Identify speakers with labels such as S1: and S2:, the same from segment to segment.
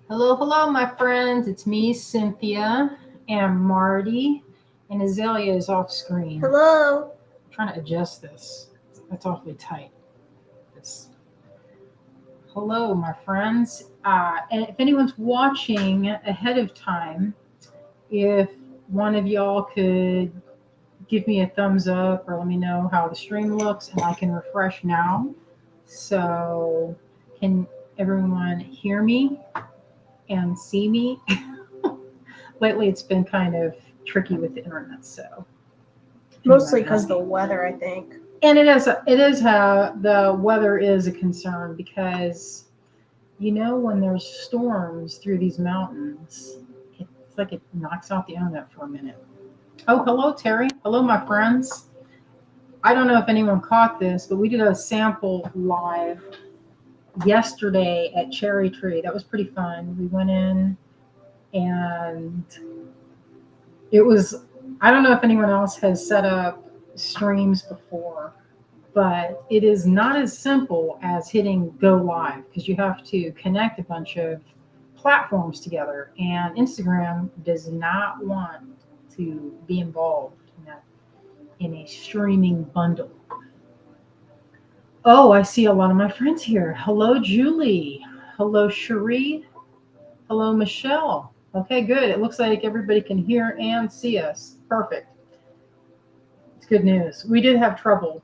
S1: Hello, hello, my friends. It's me, Cynthia, and Marty, and Azalea is off screen.
S2: Hello.
S1: I'm trying to adjust this. That's awfully tight. This. Hello, my friends. And if anyone's watching ahead of time, if one of y'all could give me a thumbs up or let me know how the stream looks, and I can refresh now. So, can everyone hear me and see me? Lately it's been kind of tricky with the internet, so
S2: Mostly because the weather, I think.
S1: And it is how the weather is a concern, because when there's storms through these mountains, it's like it knocks out the internet for a minute. Oh, hello, Terry. Hello, my friends. I don't know if anyone caught this, but we did a sample live yesterday at Cherry Tree. That was pretty fun. We went in and it was, I don't know if anyone else has set up streams before, but it is not as simple as hitting go live, because you have to connect a bunch of platforms together, and Instagram does not want to be involved in a streaming bundle. Oh, I see a lot of my friends here. Hello, Julie. Hello, Cherie. Hello, Michelle. Okay, good. It looks like everybody can hear and see us. Perfect. It's good news. We did have trouble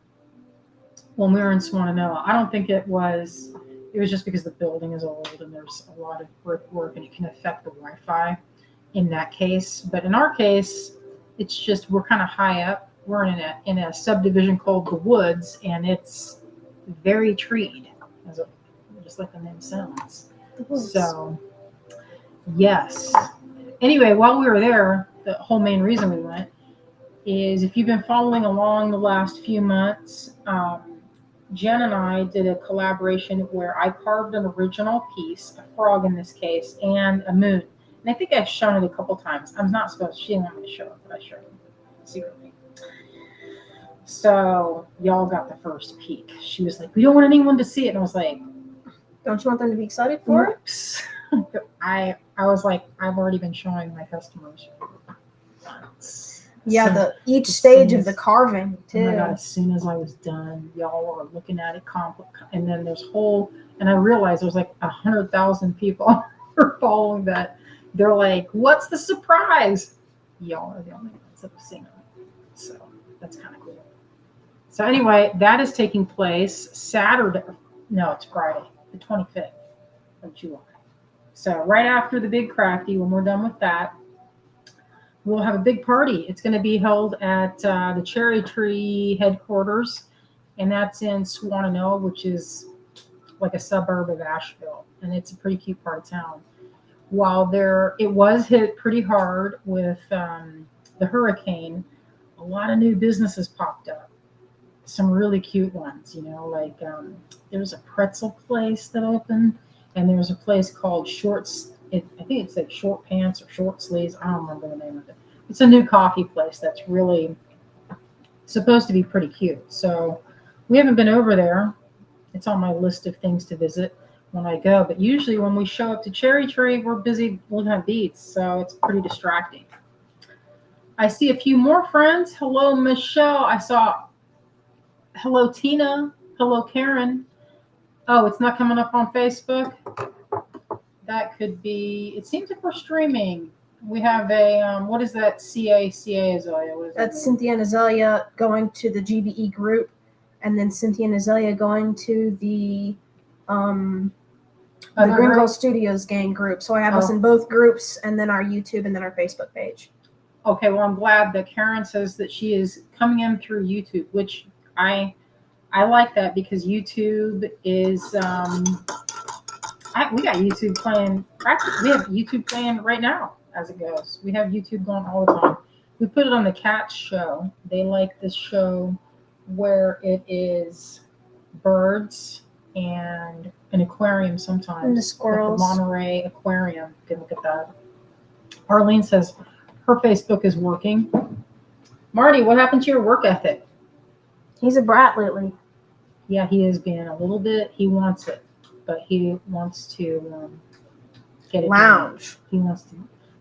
S1: when we were in Swannanoa. I don't think it was just because the building is old and there's a lot of brickwork and it can affect the Wi-Fi in that case. But in our case, it's just we're kind of high up. We're in a subdivision called the Woods, and it's very treed, just like the name sounds. So, yes. Anyway, while we were there, the whole main reason we went is, if you've been following along the last few months, Jen and I did a collaboration where I carved an original piece, a frog in this case, and a moon. And I think I've shown it a couple times. I'm not supposed to. She didn't want me to show it, but I showed it secretly. So y'all got the first peek. She was like, "We don't want anyone to see it," and I was like,
S2: "Don't you want them to be excited for
S1: it?" I was like, I've already been showing my customers once.
S2: Yeah, each stage of the carving too.
S1: Oh my God, as soon as I was done, y'all were looking at it, and then there's and I realized there was like 100,000 people were following that. They're like, "What's the surprise?" Y'all are the only ones that have seen it, so that's kind of cool. So anyway, that is taking place Saturday. No, it's Friday, the 25th of July. So right after the Big Crafty, when we're done with that, we'll have a big party. It's going to be held at the Cherry Tree headquarters, and that's in Swannanoa, which is like a suburb of Asheville, and it's a pretty cute part of town. While it was hit pretty hard with the hurricane, a lot of new businesses popped up. Some really cute ones, like there's a pretzel place that opened, and there's a place called I think it's like Short Pants or Short Sleeves. I don't remember the name of it. It's a new coffee place that's really supposed to be pretty cute. So we haven't been over there. It's on my list of things to visit when I go. But usually when we show up to Cherry Tree, we're busy looking at beats, so it's pretty distracting. I see a few more friends. Hello, Michelle. Hello, Tina. Hello, Karen. Oh, it's not coming up on Facebook? That could be, it seems like we're streaming. We have a, what is that? CA, Azalea?
S2: That's Cynthia and Azalea going to the GBE group, and then Cynthia and Azalea going to the Greengirlstudios gang group. So I have us in both groups, and then our YouTube, and then our Facebook page.
S1: Okay, well, I'm glad that Karen says that she is coming in through YouTube, which I like that, because YouTube is, we got YouTube playing. We have YouTube playing right now as it goes. We have YouTube going all the time. We put it on the Cats show. They like this show where it is birds and an aquarium sometimes.
S2: And the squirrels.
S1: Like the Monterey Aquarium. You can look at that. Arlene says her Facebook is working. Marty, what happened to your work ethic?
S2: He's a brat lately.
S1: Yeah, he is being a little bit. He wants it, but he wants to get it done.
S2: Lounge.
S1: He wants to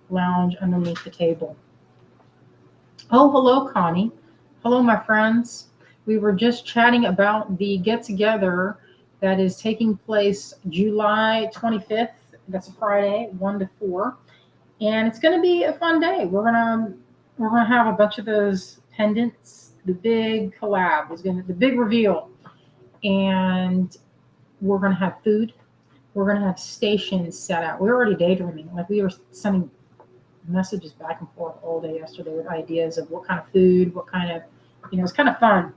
S1: lounge underneath the table. Oh, hello, Connie. Hello, my friends. We were just chatting about the get-together that is taking place July 25th. That's a Friday, 1 to 4. And it's going to be a fun day. We're gonna have a bunch of those pendants. The big collab is the big reveal, and we're gonna have food. We're gonna have stations set out. We're already daydreaming. Like we were sending messages back and forth all day yesterday with ideas of what kind of food, what kind of, it's kind of fun.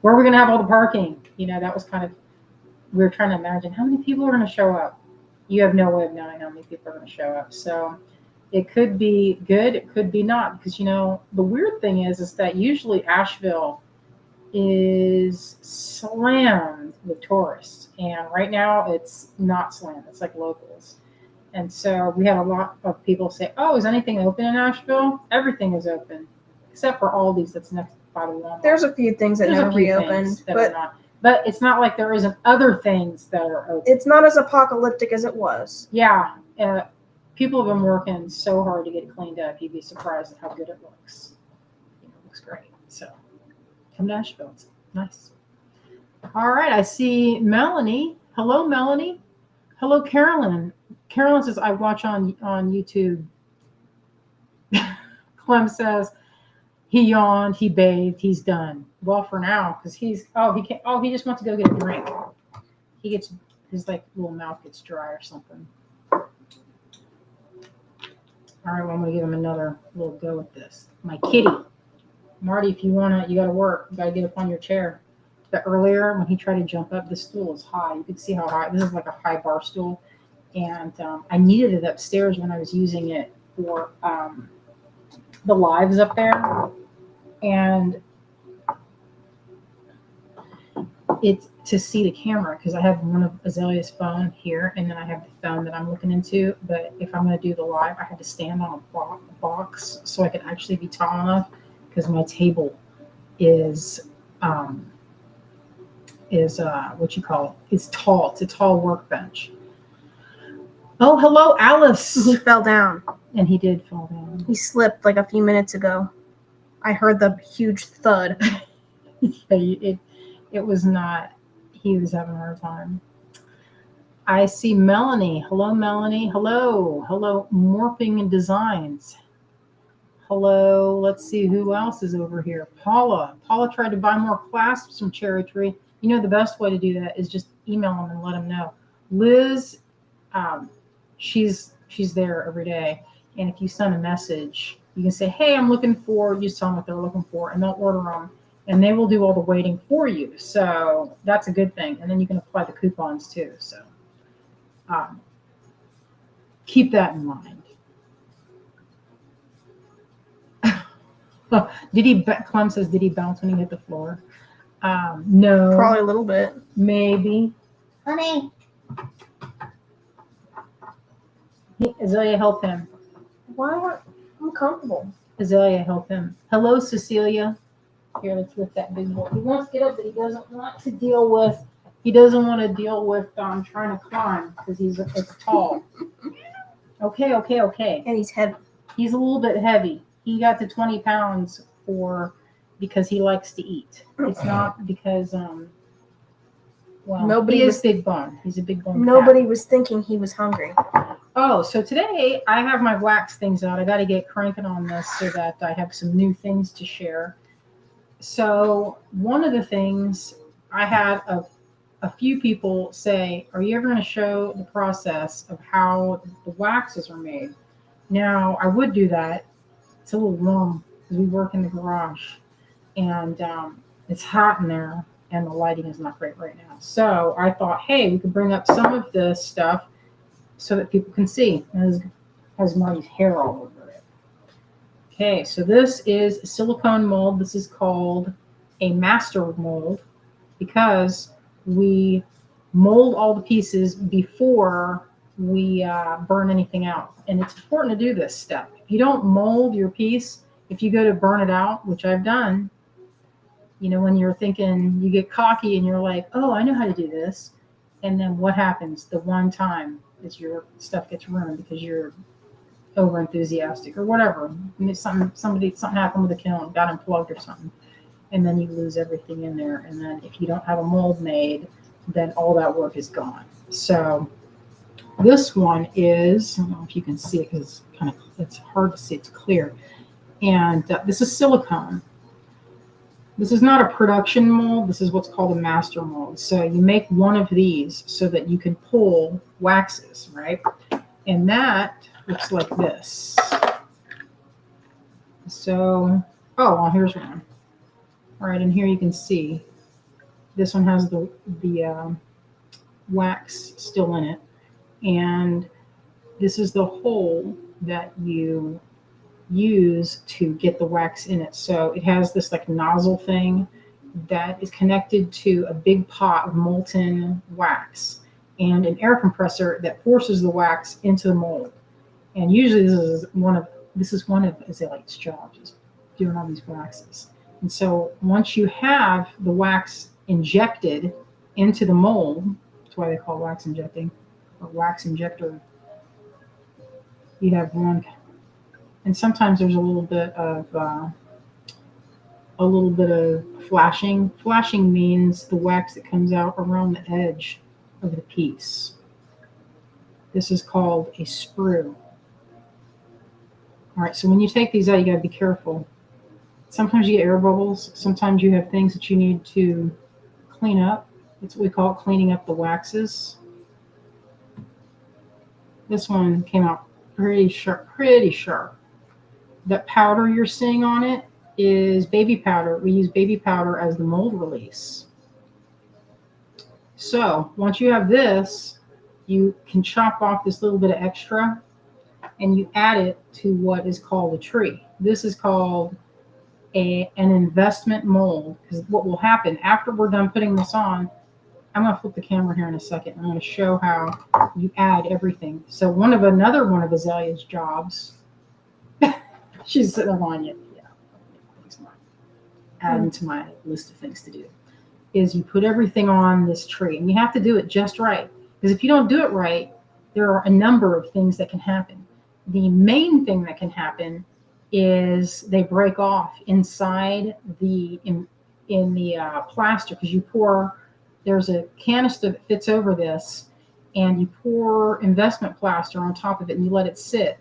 S1: Where are we gonna have all the parking? That was kind of, we were trying to imagine how many people are gonna show up. You have no way of knowing how many people are gonna show up. So it could be good, it could be not, because the weird thing is that usually Asheville is slammed with tourists, and right now it's not slammed. It's like locals, and so we have a lot of people say, "Oh, is anything open in Asheville?" Everything is open except for Aldi's that's next by the Walmart.
S2: There's a few things that
S1: There's
S2: never
S1: a few
S2: reopened,
S1: things that are not, but it's not like there isn't other things that are open.
S2: it's not as apocalyptic as it was.
S1: Yeah. People have been working so hard to get it cleaned up. You'd be surprised at how good it looks. It looks great. So come to Asheville. It's nice. All right. I see Melanie. Hello, Melanie. Hello, Carolyn. Carolyn says, I watch on YouTube. Clem says, he yawned, he bathed, he's done. Well, for now, because he just wants to go get a drink. He gets, his little mouth gets dry or something. All right, well, I'm going to give him another little go at this. My kitty. Marty, if you got to work. You got to get up on your chair. But earlier, when he tried to jump up, the stool is high. You can see how high. This is like a high bar stool. And I needed it upstairs when I was using it for the lives up there. And it's to see the camera, because I have one of Azalea's phone here, and then I have the phone that I'm looking into. But if I'm going to do the live, I had to stand on a box so I could actually be tall enough, because my table is what you call it? It's tall. It's a tall workbench. Oh, hello, Alice.
S2: He fell down.
S1: And he did fall down.
S2: He slipped like a few minutes ago. I heard the huge thud.
S1: Yeah, it was not. He was having a hard time. I see Melanie. Hello, Melanie. Hello. Hello, Morphing and Designs. Hello. Let's see who else is over here. Paula. Paula tried to buy more clasps from Cherry Tree. The best way to do that is just email them and let them know. Liz, she's there every day. And if you send a message, you can say, hey, I'm looking for, you tell them what they're looking for, and they'll order them. And they will do all the waiting for you. So that's a good thing. And then you can apply the coupons too. So keep that in mind. Clem says, did he bounce when he hit the floor? No.
S2: Probably a little bit.
S1: Maybe.
S3: Honey.
S1: Azalea, help him.
S2: Why? I'm comfortable.
S1: Azalea, help him. Hello, Cecilia. Here, let's lift that big boy. He wants to get up, but he doesn't want to deal with trying to climb, because it's tall. Okay.
S2: And he's heavy.
S1: He's a little bit heavy. He got to 20 pounds because he likes to eat. It's not because he is big bone. He's a big bone.
S2: Nobody was thinking he was hungry.
S1: Oh, so today I have my wax things out. I got to get cranking on this so that I have some new things to share. So one of the things I had a few people say, are you ever going to show the process of how the waxes are made? Now, I would do that. It's a little warm because we work in the garage, and it's hot in there, and the lighting is not great right now. So I thought, hey, we could bring up some of this stuff so that people can see. And it has Marty's hair all over it. Okay, so this is a silicone mold. This is called a master mold because we mold all the pieces before we burn anything out. And it's important to do this step. If you don't mold your piece, if you go to burn it out, which I've done, when you're thinking, you get cocky and you're like, oh, I know how to do this. And then what happens the one time is your stuff gets ruined because you're over enthusiastic or whatever. Something happened with the kiln, got unplugged or something, and then you lose everything in there. And then if you don't have a mold made, then all that work is gone. So this one is, I don't know if you can see it because it's hard to see, it's clear. And this is silicone. This is not a production mold. This is what's called a master mold. So you make one of these so that you can pull waxes, right? And that looks like this. So, oh, well, here's one. All right, and here you can see this one has the wax still in it. And this is the hole that you use to get the wax in it. So it has this like nozzle thing that is connected to a big pot of molten wax and an air compressor that forces the wax into the mold. And usually this is one of Azalea's jobs, is doing all these waxes. And so once you have the wax injected into the mold, that's why they call wax injecting or wax injector, you have one. And sometimes there's a little bit of flashing. Flashing means the wax that comes out around the edge of the piece. This is called a sprue. All right, so when you take these out, you got to be careful. Sometimes you get air bubbles. Sometimes you have things that you need to clean up. That's what we call it, cleaning up the waxes. This one came out pretty sharp, That powder you're seeing on it is baby powder. We use baby powder as the mold release. So once you have this, you can chop off this little bit of extra and you add it to what is called a tree. This is called an investment mold, because what will happen after we're done putting this on, I'm going to flip the camera here in a second. I'm going to show how you add everything. So another one of Azalea's jobs, she's sitting on you. Yeah, thanks, Mom. Adding to my list of things to do is you put everything on this tree, and you have to do it just right. Because if you don't do it right, there are a number of things that can happen. The main thing that can happen is they break off inside in the plaster, because there's a canister that fits over this, and you pour investment plaster on top of it and you let it sit.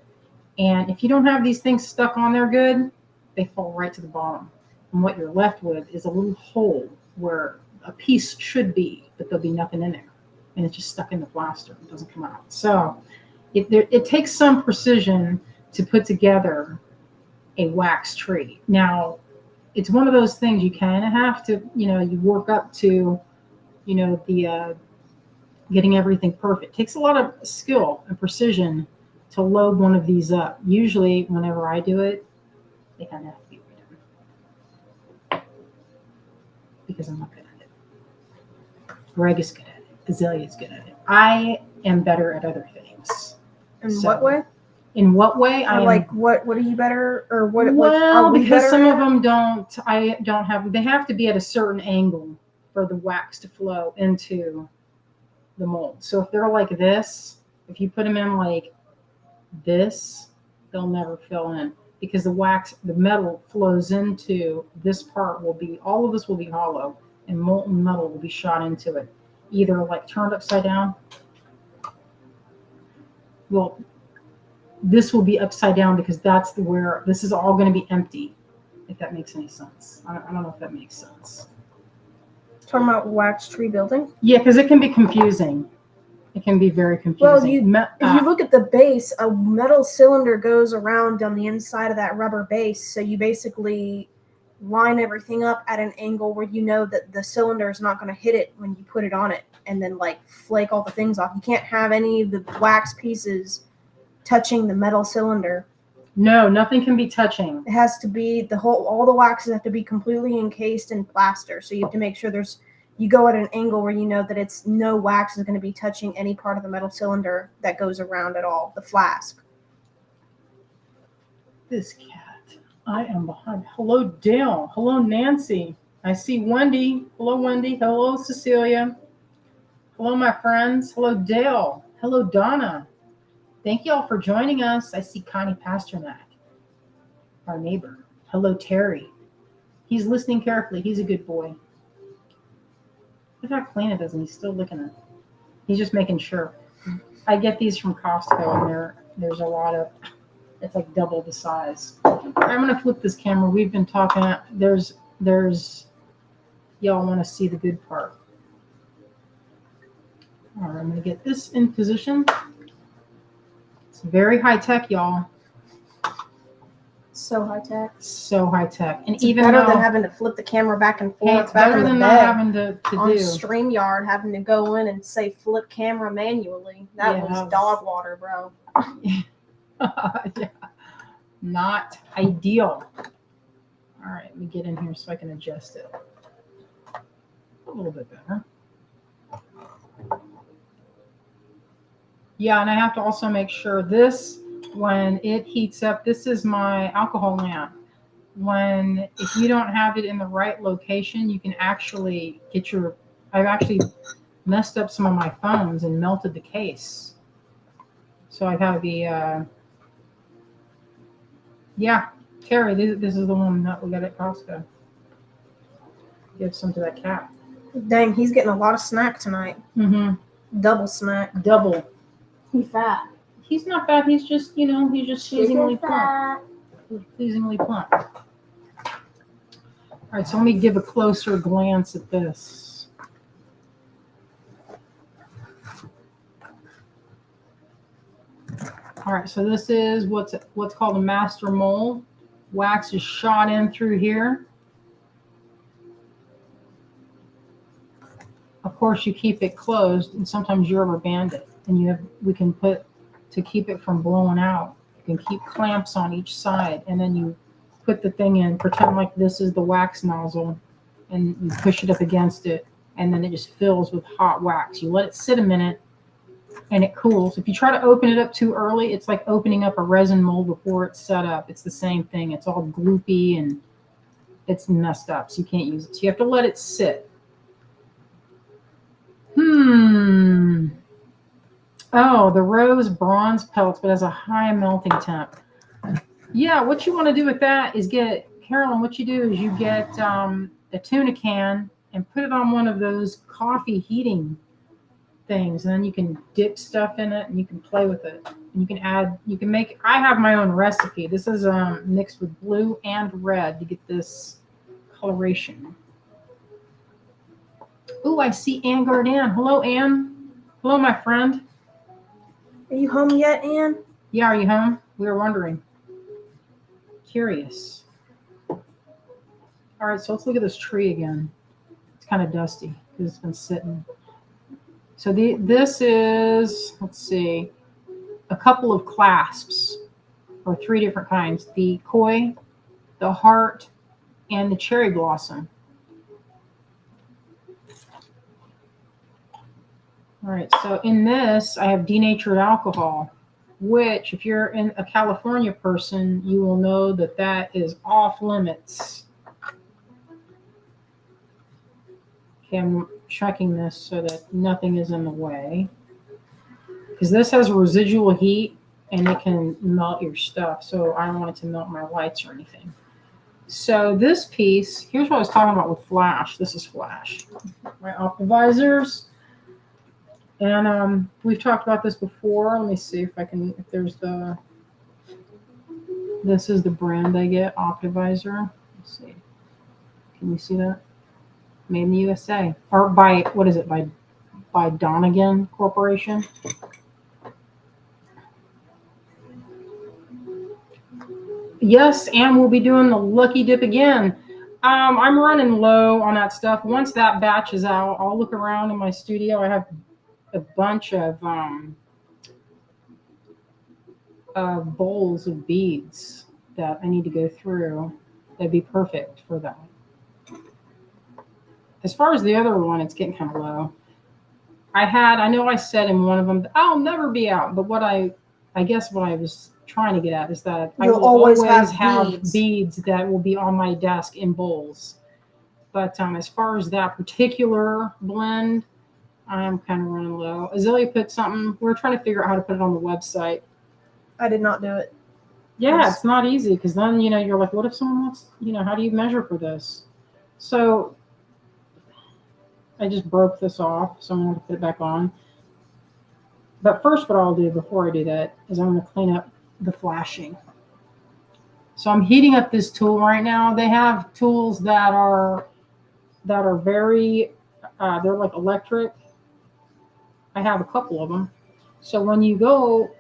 S1: And if you don't have these things stuck on there good, they fall right to the bottom. And what you're left with is a little hole where a piece should be, but there'll be nothing in there. And it's just stuck in the plaster. It doesn't come out. So it takes some precision to put together a wax tree. Now, it's one of those things you kind of have to, you work up to, the getting everything perfect. It takes a lot of skill and precision to load one of these up. Usually, whenever I do it, they kind of have to be redone because I'm not good at it. Greg is good at it. Azalea is good at it. I am better at other things.
S2: What way?
S1: In what way?
S2: What are you better, or what?
S1: Well,
S2: are we
S1: because
S2: better
S1: some
S2: at?
S1: of them don't. I don't have. They have to be at a certain angle for the wax to flow into the mold. So if they're like this, if you put them in like this, they'll never fill in, because the metal flows into this part. All of this will be hollow, and molten metal will be shot into it, either like turned upside down. Well, this will be upside down because that's where this is all going to be empty, if that makes any sense. I don't know if that makes sense.
S2: Talking about wax tree building?
S1: Yeah, because it can be confusing. It can be very confusing.
S2: Well, if you look at the base, a metal cylinder goes around on the inside of that rubber base. So you basically line everything up at an angle where you know that the cylinder is not going to hit it when you put it on it, and then like flake all the things off. You can't have any of the wax pieces touching the metal cylinder.
S1: No, nothing can be touching.
S2: It has to be all the waxes have to be completely encased in plaster. So you have to make sure you go at an angle where you know that it's no wax is going to be touching any part of the metal cylinder that goes around at all, the flask.
S1: This cat. I am behind. Hello, Dale. Hello, Nancy. I see Wendy. Hello, Wendy. Hello, Cecilia. Hello, my friends. Hello, Dale. Hello, Donna. Thank you all for joining us. I see Connie Pasternak, our neighbor. Hello, Terry. He's listening carefully. He's a good boy. Look how clean it is, and he's still looking at it. He's just making sure. I get these from Costco, and there's a lot of, it's like double the size. I'm going to flip this camera. We've been talking, y'all want to see the good part. All right, I'm going to get this in position. It's very high tech, y'all.
S2: So high tech.
S1: So high tech. And
S2: It's
S1: even
S2: better
S1: though,
S2: than having to flip the camera back and forth.
S1: hey, it's
S2: back
S1: better
S2: in the
S1: than
S2: bed.
S1: not having to
S2: On
S1: do.
S2: StreamYard, having to go in and say flip camera manually. That was dog water, bro.
S1: Yeah. Not ideal. All right, let me get in here so I can adjust it a little bit better. Yeah, and I have to also make sure this, when it heats up, this is my alcohol lamp. If you don't have it in the right location, you can actually get I've actually messed up some of my phones and melted the case. So I've had to be, yeah, Terry, this is the one that we got at Costco. Give some to that cat.
S2: Dang, he's getting a lot of snack tonight.
S1: Mm-hmm.
S2: Double snack.
S1: Double.
S2: He's fat.
S1: He's not fat. He's just, he's just pleasingly plump. Pleasingly plump. All right, so let me give a closer glance at this. All right, so this is what's called a master mold. Wax is shot in through here. Of course, you keep it closed, and sometimes you rubber band it, and we can put, to keep it from blowing out, you can keep clamps on each side, and then you put the thing in, pretend like this is the wax nozzle, and you push it up against it, and then it just fills with hot wax. You let it sit a minute, and it cools. If you try to open it up too early, it's like opening up a resin mold before it's set up. It's the same thing. It's all gloopy, and it's messed up, so you can't use it. So you have to let it sit. Oh, the rose bronze pellets, but has a high melting temp. Yeah, what you want to do with that is Carolyn, what you do is you get a tuna can and put it on one of those coffee heating things, and then you can dip stuff in it and you can play with it. And I have my own recipe. This is mixed with blue and red to get this coloration. Oh, I see Ann Gardan. Hello, Ann. Hello, my friend.
S2: Are you home yet, Ann?
S1: Yeah, are you home? We were wondering. Curious. All right, so let's look at this tree again. It's kind of dusty because it's been sitting. So this is, let's see, a couple of clasps, or 3 different kinds. The koi, the heart, and the cherry blossom. All right, so in this, I have denatured alcohol, which if you're a California person, you will know that is off limits. Okay, I'm checking this so that nothing is in the way. Because this has residual heat and it can melt your stuff. So I don't want it to melt my lights or anything. So this piece, here's what I was talking about with flash. This is flash. My optimizers. And we've talked about this before. Let me see if this is the brand I get, Optivisor. Let's see. Can you see that? Made in the USA. Or by Donegan Corporation. Yes, and we'll be doing the Lucky Dip again. I'm running low on that stuff. Once that batch is out, I'll look around in my studio. I have a bunch of bowls of beads that I need to go through. That'd be perfect for that. As far as the other one, it's getting kind of low. I know I said in one of them, I'll never be out. But what I guess what I was trying to get at is that I will always have beads that will be on my desk in bowls. But as far as that particular blend, I'm kind of running low. Azalea put something. We're trying to figure out how to put it on the website.
S2: I did not do it.
S1: Yeah, it's not easy because then, you're like, what if someone wants, how do you measure for this? So I just broke this off, so I'm going to put it back on. But first, what I'll do before I do that is I'm going to clean up the flashing. So I'm heating up this tool right now. They have tools that are very, they're like electric. I have a couple of them. So when you go,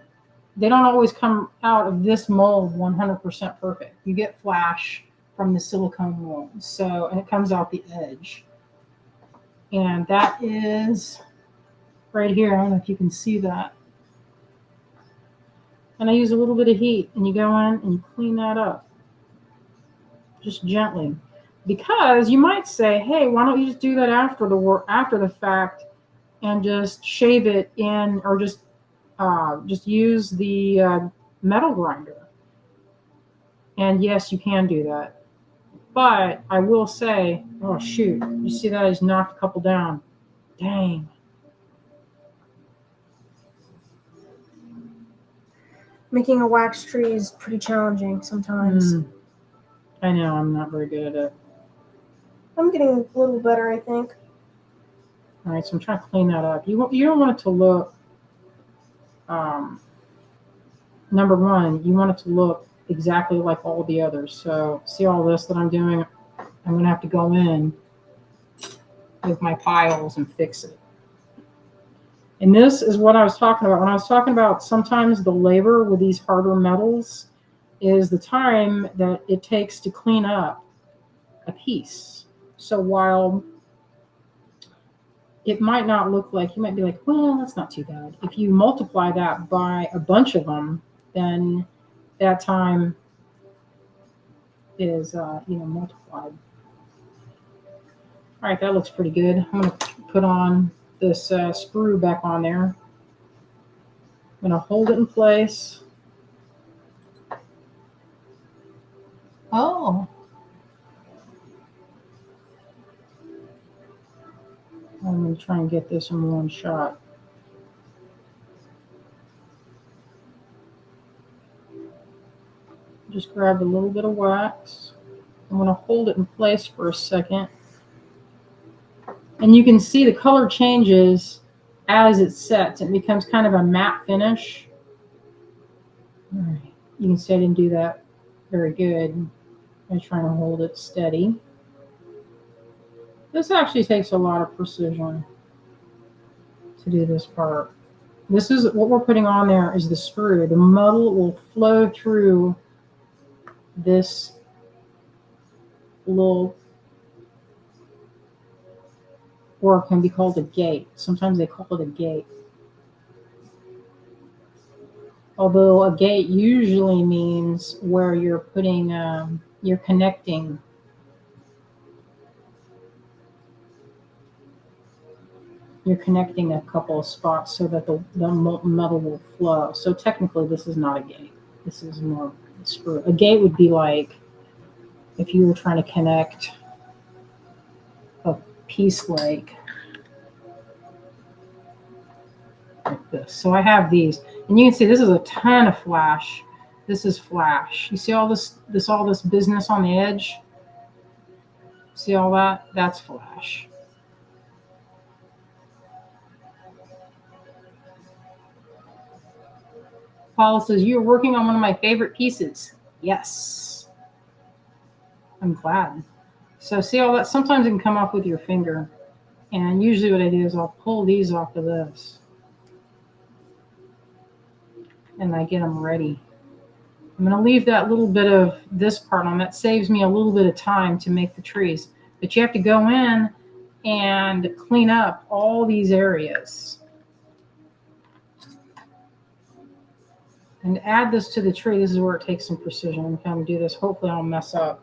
S1: they don't always come out of this mold 100% perfect. You get flash from the silicone mold. So, and it comes out the edge. And that is right here. I don't know if you can see that. And I use a little bit of heat, and you go in and you clean that up. Just gently. Because you might say, hey, why don't you just do that after the fact and just shave it in, or just use the metal grinder. And yes, you can do that. But I will say, oh shoot, you see that I just knocked a couple down. Dang.
S2: Making a wax tree is pretty challenging sometimes.
S1: I know, I'm not very good at it.
S2: I'm getting a little better, I think.
S1: All right, so I'm trying to clean that up. You don't want it to look, number one, you want it to look exactly like all the others. So see all this that I'm doing? I'm going to have to go in with my piles and fix it. And this is what I was talking about. When I was talking about sometimes the labor with these harder metals is the time that it takes to clean up a piece. So while it might not look like, you might be like, well, that's not too bad. If you multiply that by a bunch of them, then that time is, multiplied. All right, that looks pretty good. I'm going to put on this sprue back on there. I'm going to hold it in place. Oh. I'm going to try and get this in one shot. Just grabbed a little bit of wax. I'm going to hold it in place for a second. And you can see the color changes as it sets. It becomes kind of a matte finish. All right. You can see I didn't do that very good. I'm trying to hold it steady. This actually takes a lot of precision to do this part. This is what we're putting on there is the sprue. The metal will flow through this little, or it can be called a gate. Sometimes they call it a gate. Although a gate usually means where you're putting, you're connecting. You're connecting a couple of spots so that the metal will flow. So technically, this is not a gate. This is more a sprue. A gate would be like if you were trying to connect a piece like this. So I have these, and you can see this is a ton of flash. This is flash. You see all this business on the edge? See all that? That's flash. Paula says, you're working on one of my favorite pieces. Yes. I'm glad. So see all that? Sometimes it can come off with your finger. And usually what I do is I'll pull these off of this. And I get them ready. I'm going to leave that little bit of this part on. That saves me a little bit of time to make the trees. But you have to go in and clean up all these areas. And add this to the tree. This is where it takes some precision. I'm going to do this. Hopefully I'll mess up.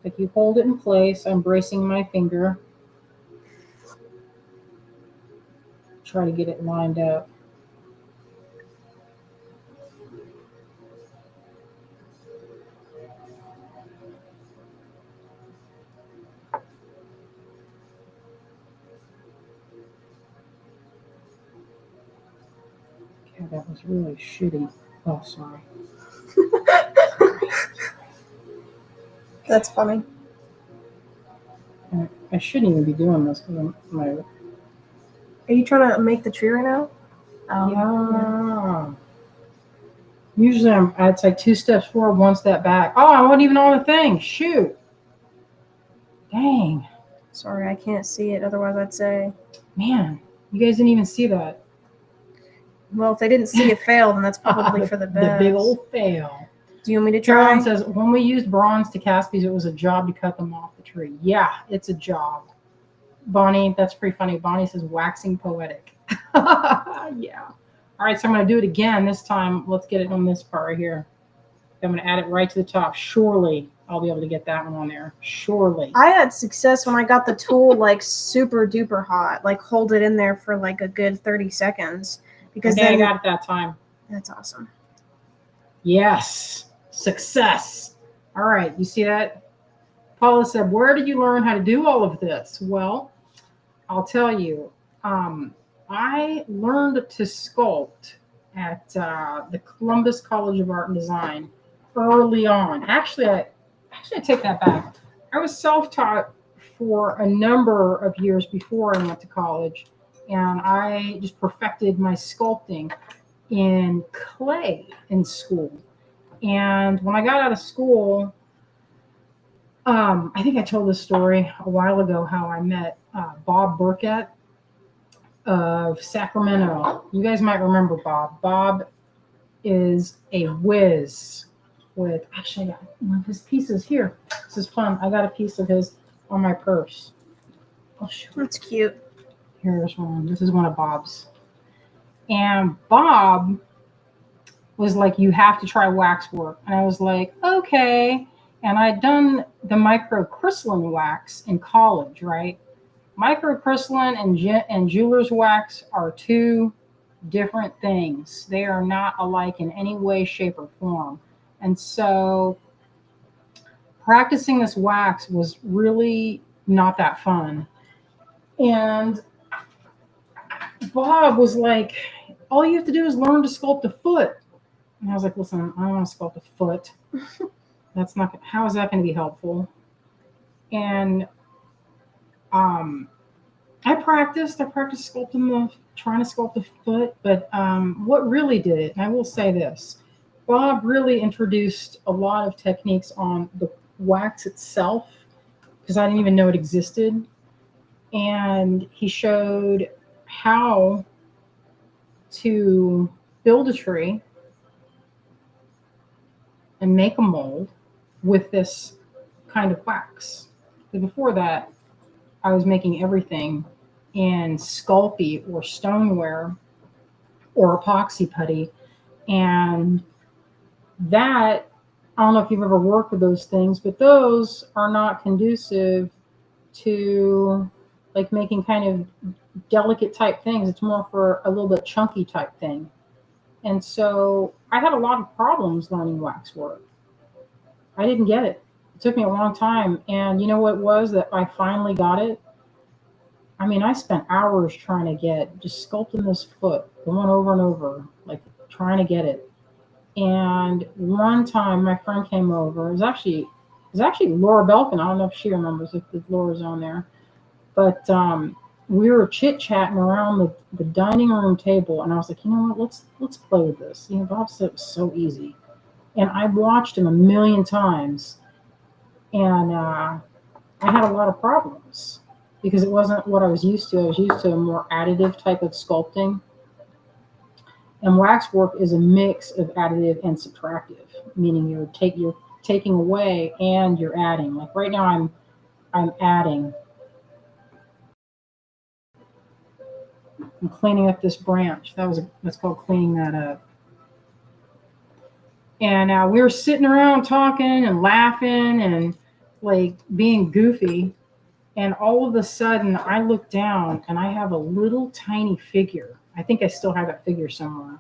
S1: If you hold it in place, I'm bracing my finger. Try to get it lined up. Yeah, that was really shitty. Oh, sorry.
S2: That's funny.
S1: I shouldn't even be doing this because my
S2: Are you trying to make the tree right now?
S1: yeah. Usually it's like 2 steps forward, 1 step back. Oh, I wasn't even on the thing. Shoot. Dang.
S2: Sorry, I can't see it. Otherwise, I'd say.
S1: Man, you guys didn't even see that.
S2: Well, if they didn't see it fail, then that's probably for the best.
S1: The big old fail.
S2: Do you want me to
S1: Carolyn
S2: try?
S1: says, when we used bronze to Caspies, it was a job to cut them off the tree. Yeah, it's a job. Bonnie, that's pretty funny. Bonnie says, waxing poetic. Yeah. All right, so I'm going to do it again. This time, let's get it on this part right here. I'm going to add it right to the top. Surely I'll be able to get that one on there. Surely.
S2: I had success when I got the tool like super duper hot. Like hold it in there for like a good 30 seconds. Because
S1: Okay,
S2: then
S1: I got it that time.
S2: that's awesome.
S1: Yes. Success. All right, you see that? Paula said, where did you learn how to do all of this? Well, I'll tell you. I learned to sculpt at the Columbus College of Art and Design early on. Actually, I take that back. I was self-taught for a number of years before I went to college, and I just perfected my sculpting in clay in school. And when I got out of school, I think I told this story a while ago how I met Bob Burkett of Sacramento. You guys might remember Bob. Bob is a whiz with, actually, I got one of his pieces here. This is fun. I got a piece of his on my purse. Oh, shoot.
S2: That's cute.
S1: Here's one. This is one of Bob's. And Bob was like, you have to try waxwork. And I was like, okay. And I'd done the microcrystalline wax in college, right? Microcrystalline and jeweler's wax are two different things. They are not alike in any way, shape, or form. And so practicing this wax was really not that fun. And Bob was like, all you have to do is learn to sculpt a foot. And I was like, listen, I don't want to sculpt a foot. That's not, how is that going to be helpful? And I practiced sculpting trying to sculpt the foot, but what really did it, and I will say this, Bob really introduced a lot of techniques on the wax itself, because I didn't even know it existed. And he showed how to build a tree and make a mold with this kind of wax. But before that, I was making everything in Sculpey or stoneware or epoxy putty. And that, I don't know if you've ever worked with those things, but those are not conducive to like making kind of delicate type things. It's more for a little bit chunky type thing. And so I had a lot of problems learning waxwork. I didn't get it. It took me a long time. And you know what it was that I finally got it? I mean, I spent hours trying to get, just sculpting this foot, going over and over, like trying to get it. And one time my friend came over. It was actually Laura Belkin. I don't know if she remembers, if Laura's on there. But we were chit-chatting around the dining room table, and I was like, you know what, let's play with this. You know, Bob said it was so easy. And I watched him a million times, and I had a lot of problems because it wasn't what I was used to. I was used to a more additive type of sculpting. And waxwork is a mix of additive and subtractive, meaning you're taking away and you're adding. Like right now I'm adding. I'm cleaning up this branch. That's called cleaning that up. And we were sitting around talking and laughing and like being goofy. And all of a sudden, I look down and I have a little tiny figure. I think I still have that figure somewhere.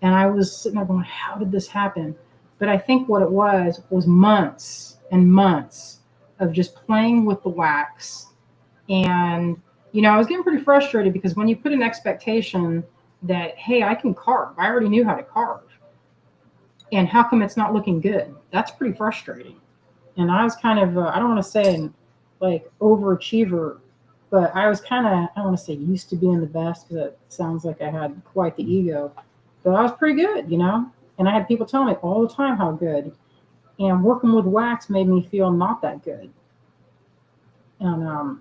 S1: And I was sitting there going, how did this happen? But I think what it was months and months of just playing with the wax. And, you know, I was getting pretty frustrated because when you put an expectation that, hey, I can carve. I already knew how to carve. And how come it's not looking good? That's pretty frustrating. And I was kind of, I don't want to say an like overachiever, but I was kind of, I don't want to say used to being the best because it sounds like I had quite the ego, but I was pretty good, you know? And I had people tell me all the time how good. And working with wax made me feel not that good. And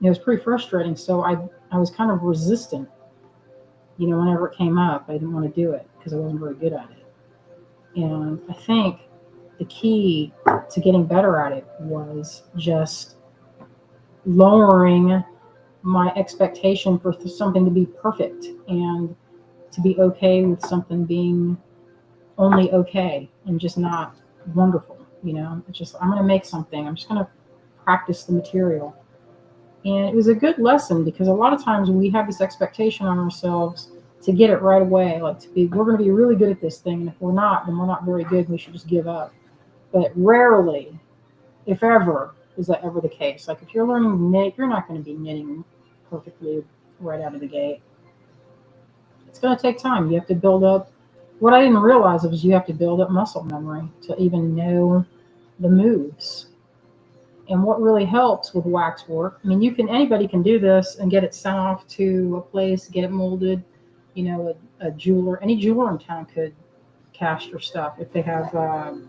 S1: it was pretty frustrating. So I was kind of resistant, you know, whenever it came up. I didn't want to do it because I wasn't very good at it. And I think the key to getting better at it was just lowering my expectation for something to be perfect and to be okay with something being only okay and just not wonderful. You know, it's just, I'm going to make something, I'm just going to practice the material. And it was a good lesson because a lot of times we have this expectation on ourselves to get it right away, like to be, we're going to be really good at this thing. And if we're not, then we're not very good. We should just give up. But rarely, if ever, is that ever the case. Like if you're learning to knit, you're not going to be knitting perfectly right out of the gate. It's going to take time. You have to build up. What I didn't realize was you have to build up muscle memory to even know the moves. And what really helps with wax work, I mean, anybody can do this and get it sent off to a place, get it molded. You know, a jeweler, any jeweler in town could cast your stuff if they have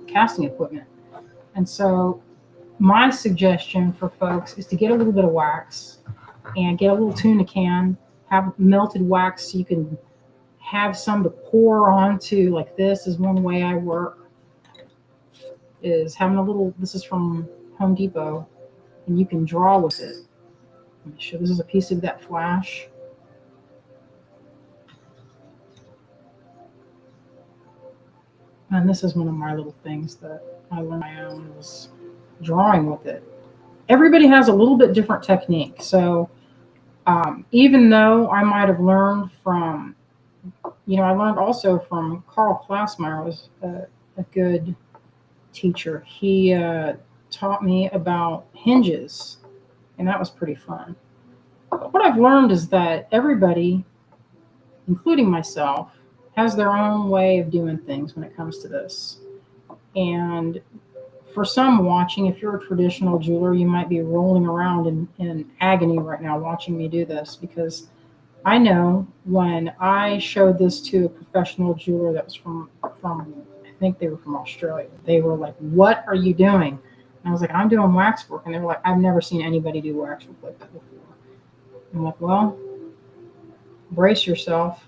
S1: casting equipment. And so my suggestion for folks is to get a little bit of wax and get a little tuna can, have melted wax so you can have some to pour onto. Like this is one way I work, is having a little, this is from Home Depot, and you can draw with it. Let me show, this is a piece of that flash. And this is one of my little things that I learned my own, was drawing with it. Everybody has a little bit different technique. So even though I might have learned from, you know, I learned also from Carl Klassmeyer, was a good teacher. He taught me about hinges, and that was pretty fun. But what I've learned is that everybody, including myself, has their own way of doing things when it comes to this. And for some watching, if you're a traditional jeweler, you might be rolling around in agony right now watching me do this, because I know when I showed this to a professional jeweler that was from I think they were from Australia, they were like, "What are you doing?" And I was like, "I'm doing wax work." And they were like, "I've never seen anybody do wax work like that before." I'm like, "Well, brace yourself,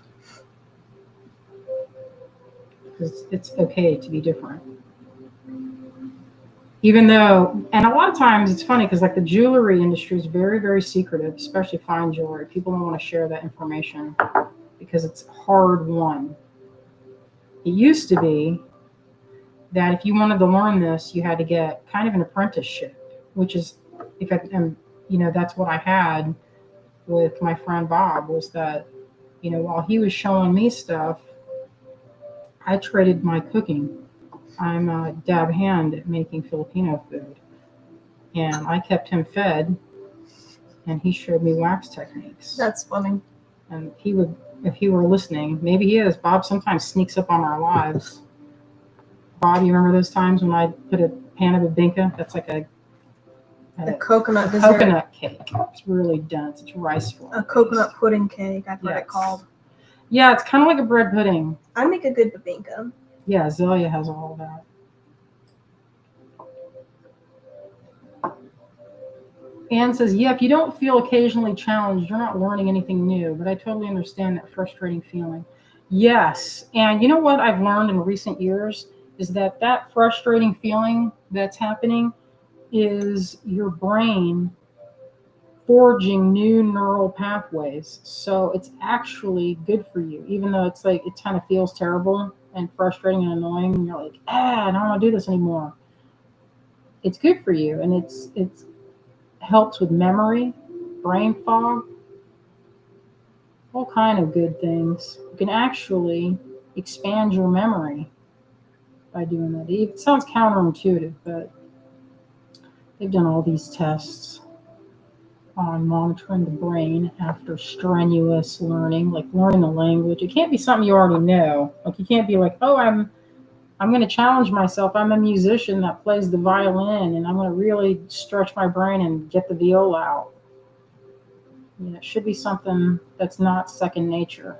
S1: because it's okay to be different." Even though, and a lot of times it's funny because like the jewelry industry is very, very secretive, especially fine jewelry. People don't want to share that information because it's hard won. It used to be that if you wanted to learn this, you had to get kind of an apprenticeship, which is, and you know, that's what I had with my friend Bob, was that, you know, while he was showing me stuff, I traded my cooking. I'm a dab hand at making Filipino food, and I kept him fed, and he showed me wax techniques.
S2: That's funny.
S1: And he would, if he were listening, maybe he is. Bob sometimes sneaks up on our lives. Bob, you remember those times when I put a pan of babinka? That's like a
S2: coconut dessert.
S1: Coconut cake. It's really dense. It's rice flour.
S2: A coconut pudding cake, I've heard it called.
S1: Yeah, it's kind of like a bread pudding.
S2: I make a good babinka.
S1: Yeah, Zelia has all that. Anne says, yeah, if you don't feel occasionally challenged, you're not learning anything new, but I totally understand that frustrating feeling. Yes, and you know what I've learned in recent years is that that frustrating feeling that's happening is your brain forging new neural pathways. So it's actually good for you, even though it's like, it kind of feels terrible and frustrating and annoying, and you're like, I don't want to do this anymore. It's good for you, and it's helps with memory, brain fog, all kind of good things. You can actually expand your memory by doing that. It sounds counterintuitive, but they've done all these tests. on monitoring the brain after strenuous learning, like learning a language. It can't be something you already know. Like you can't be like, oh, I'm going to challenge myself. I'm a musician that plays the violin, and I'm going to really stretch my brain and get the viola out. You know, it should be something that's not second nature.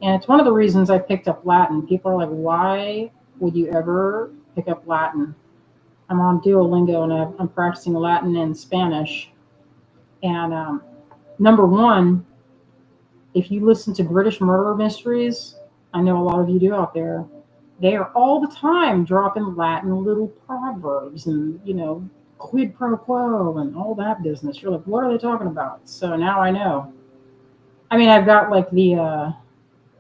S1: And it's one of the reasons I picked up Latin. People are like, why would you ever pick up Latin? I'm on Duolingo and I'm practicing Latin and Spanish. And number one, if you listen to British murder mysteries, I know a lot of you do out there, they are all the time dropping Latin little proverbs and, you know, quid pro quo and all that business. You're like, what are they talking about? So now I know. I mean, I've got like the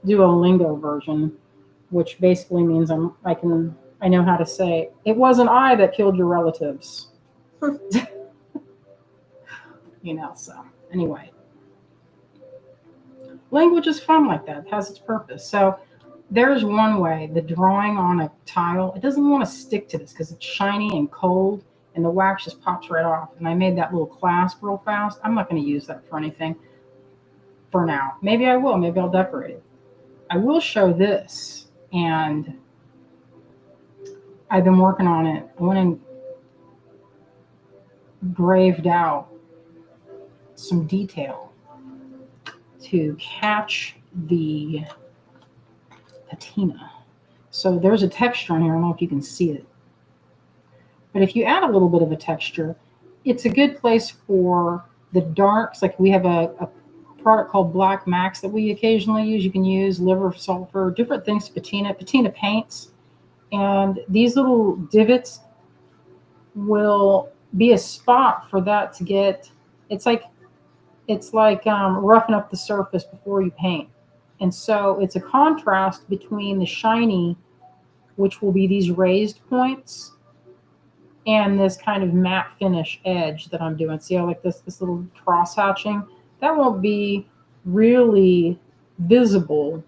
S1: Duolingo version, which basically means I know how to say, it wasn't I that killed your relatives. You know, so anyway. Language is fun like that. It has its purpose. So there's one way, the drawing on a tile, it doesn't want to stick to this because it's shiny and cold and the wax just pops right off. And I made that little clasp real fast. I'm not going to use that for anything for now. Maybe I will. Maybe I'll decorate it. I will show this, and I've been working on it. I went and graved out some detail to catch the patina. So there's a texture on here. I don't know if you can see it. But if you add a little bit of a texture, it's a good place for the darks. Like we have a product called Black Max that we occasionally use. You can use liver of sulfur, different things to patina. Patina paints. And these little divots will be a spot for that to get, it's like roughing up the surface before you paint. And so it's a contrast between the shiny, which will be these raised points, and this kind of matte finish edge that I'm doing. See how like this little cross hatching? That won't be really visible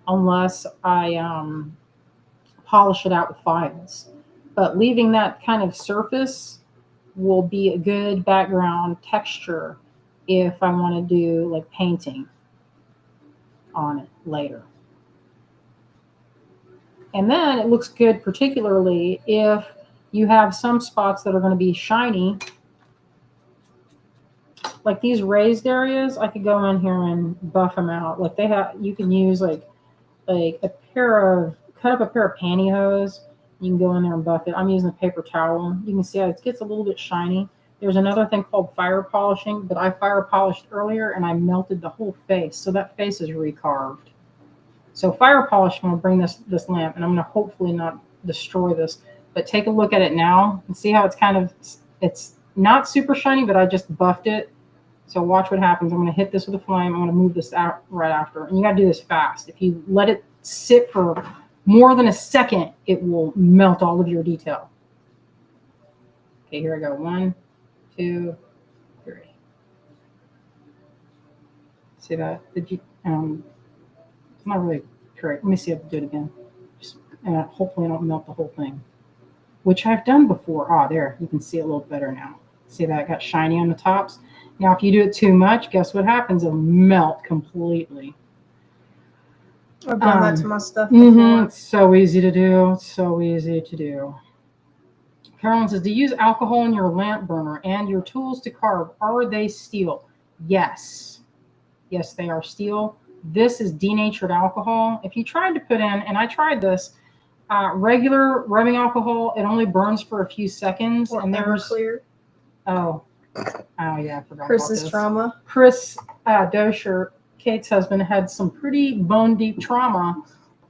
S1: unless I polish it out with files. But leaving that kind of surface will be a good background texture if I want to do like painting on it later. And then it looks good, particularly if you have some spots that are going to be shiny. Like these raised areas, I could go in here and buff them out. Like they have, you can use like cut up a pair of pantyhose. You can go in there and buff it. I'm using a paper towel. You can see how it gets a little bit shiny. There's another thing called fire polishing, but I fire polished earlier and I melted the whole face. So that face is recarved. So fire polishing will bring this lamp, and I'm going to hopefully not destroy this, but take a look at it now and see how it's not super shiny, but I just buffed it. So watch what happens. I'm going to hit this with a flame. I'm going to move this out right after. And you got to do this fast. If you let it sit for more than a second, it will melt all of your detail. Okay, here I go. 1, 2, 3. See that? Did you? It's not really correct. Let me see if I can do it again. Hopefully I don't melt the whole thing, which I've done before. There, you can see it a little better now. See that it got shiny on the tops? Now, if you do it too much, guess what happens? It'll melt completely.
S2: I've done that to my stuff before.
S1: It's so easy to do. So easy to do. Carolyn says, do you use alcohol in your lamp burner and your tools to carve? Are they steel? Yes. Yes, they are steel. This is denatured alcohol. If you tried to put in, and I tried this, regular rubbing alcohol, it only burns for a few seconds.
S2: Or
S1: and there's
S2: clear.
S1: Oh yeah, I forgot
S2: Chris's
S1: about this.
S2: trauma.
S1: Chris Dosher, Kate's husband, had some pretty bone deep trauma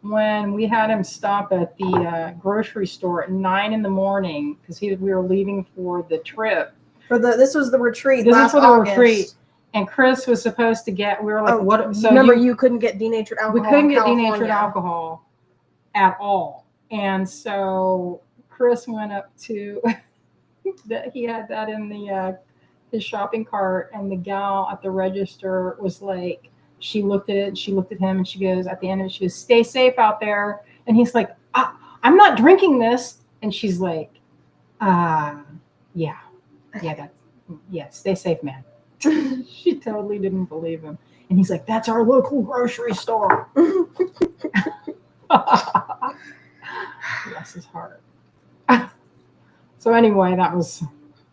S1: when we had him stop at the grocery store at 9 a.m. because we were leaving for the trip.
S2: This was the retreat.
S1: This is for the
S2: August.
S1: retreat. And Chris was supposed to get, we were like, what? So
S2: remember, you couldn't get denatured alcohol.
S1: We couldn't get
S2: California.
S1: denatured alcohol at all. And so Chris went up to, he had that in his shopping cart, and the gal at the register was like, she looked at it, she looked at him, and she goes, at the end of it, she goes, stay safe out there. And he's like, I'm not drinking this. And she's like, yeah, Yeah, stay safe, man. She totally didn't believe him. And he's like, that's our local grocery store. Bless his heart. So anyway, that was,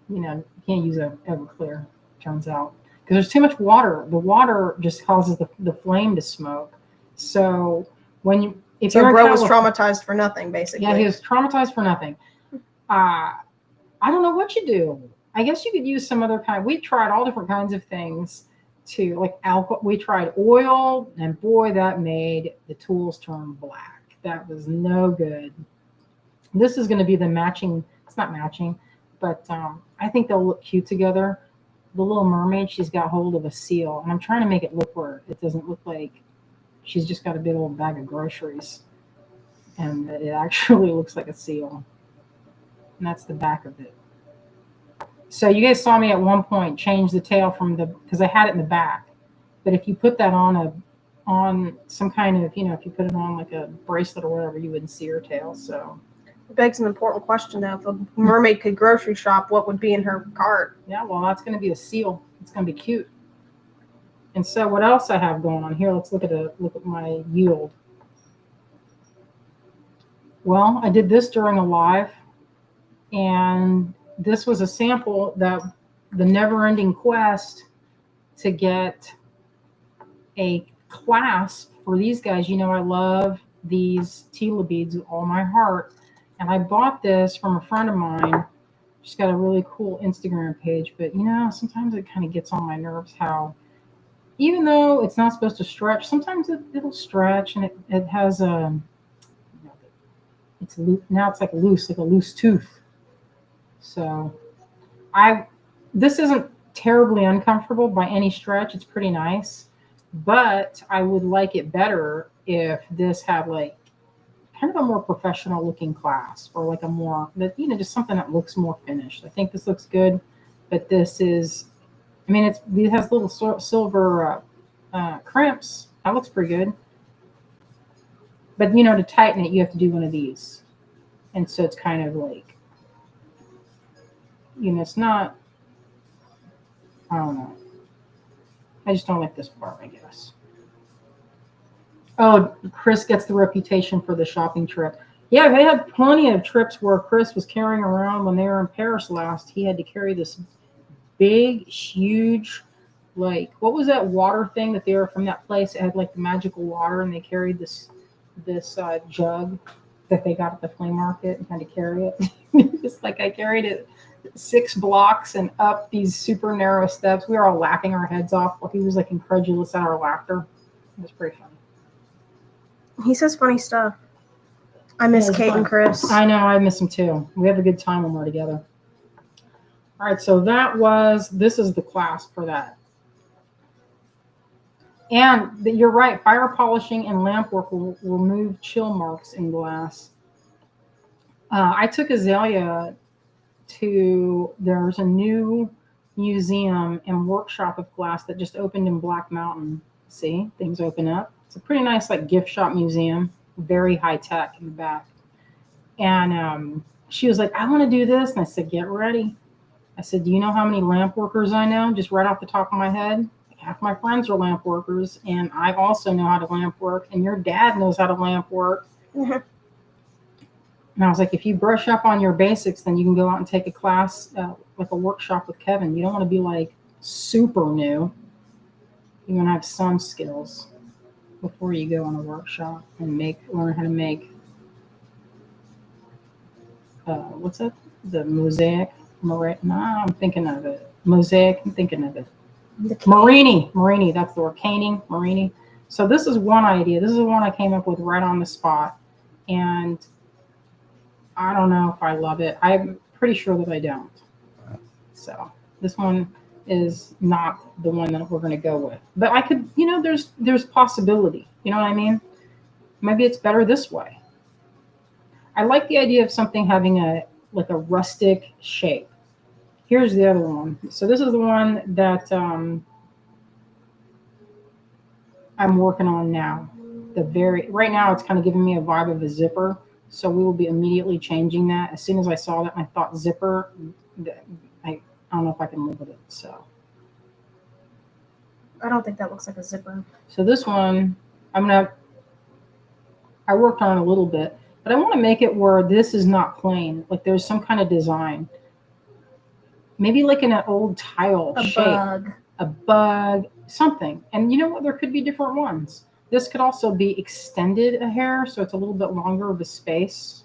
S1: you can't use Everclear, turns out. Because there's too much water. The water just causes the flame to smoke. So if
S2: So
S1: you're in
S2: bro was
S1: California,
S2: traumatized for nothing, basically.
S1: yeah, he was traumatized for nothing. I don't know what you do. I guess you could use some other kind. We tried all different kinds of things like alcohol. We tried oil, and boy, that made the tools turn black. That was no good. This is going to be the matching. It's not matching, but I think they'll look cute together. The Little Mermaid, she's got hold of a seal, and I'm trying to make it look where it doesn't look like she's just got a big old bag of groceries, and it actually looks like a seal. And that's the back of it. So you guys saw me at one point change the tail because I had it in the back. But if you put that on some kind of, if you put it on like a bracelet or whatever, you wouldn't see her tail. So
S2: it begs an important question though. If a mermaid could grocery shop, what would be in her cart?
S1: Yeah, well, that's going to be a seal. It's going to be cute. And so what else I have going on here? Let's look at my yield. Well, I did this during a live, and this was a sample that the never-ending quest to get a clasp for these guys. I love these Tila beads with all my heart, and I bought this from a friend of mine. She's got a really cool Instagram page, but sometimes it kind of gets on my nerves how, even though it's not supposed to stretch, sometimes it'll stretch, and it has it's now it's like loose, like a loose tooth. So this isn't terribly uncomfortable by any stretch. It's pretty nice, but I would like it better if this had like kind of a more professional looking clasp, or like a more just something that looks more finished. I think this looks good, but this is, it has little silver crimps. That looks pretty good. But to tighten it, you have to do one of these, and so it's kind of like, it's not. I don't know. I just don't like this part, I guess. Oh, Chris gets the reputation for the shopping trip. Yeah, they had plenty of trips where Chris was carrying around when they were in Paris last. He had to carry this big, huge, like, what was that water thing that they were from that place? It had like the magical water, and they carried this jug that they got at the flea market and had to carry it. Just like I carried it 6 blocks and up these super narrow steps. We were all laughing our heads off. He was like incredulous at our laughter. It was pretty funny.
S2: He says funny stuff. I miss Kate and Chris.
S1: I know, I miss them too. We have a good time when we're together. All right, so this is the clasp for that. And you're right, fire polishing and lamp work will remove chill marks in glass. I took Azalea there's a new museum and workshop of glass that just opened in Black Mountain. See, things open up. It's a pretty nice like gift shop museum, very high tech in the back. And she was like, I want to do this. And I said, get ready. I said, do you know how many lamp workers I know? Just right off the top of my head. Half my friends are lamp workers, and I also know how to lamp work, and your dad knows how to lamp work. Mm-hmm. And I was like, if you brush up on your basics, then you can go out and take a class, like a workshop with Kevin. You don't want to be like super new. You want to have some skills before you go on a workshop and learn how to make, what's that? The mosaic? I'm thinking of it. Mosaic, I'm thinking of it. Marini, that's the word. Caning, Marini. So this is one idea. This is the one I came up with right on the spot. And I don't know if I love it. I'm pretty sure that I don't. So this one is not the one that we're going to go with. But I could, there's possibility. You know what I mean? Maybe it's better this way. I like the idea of something having a rustic shape. Here's the other one. So this is the one that I'm working on now. Right now it's kind of giving me a vibe of a zipper. So we will be immediately changing that. As soon as I saw that, I thought zipper. I don't know if I can live with it. So
S2: I don't think that looks like a zipper.
S1: this one, I worked on it a little bit, but I want to make it where this is not plain. Like there's some kind of design. Maybe like in an old tile
S2: A
S1: shape.
S2: bug.
S1: A bug, something. And you know what? There could be different ones. This could also be extended a hair, so it's a little bit longer of a space.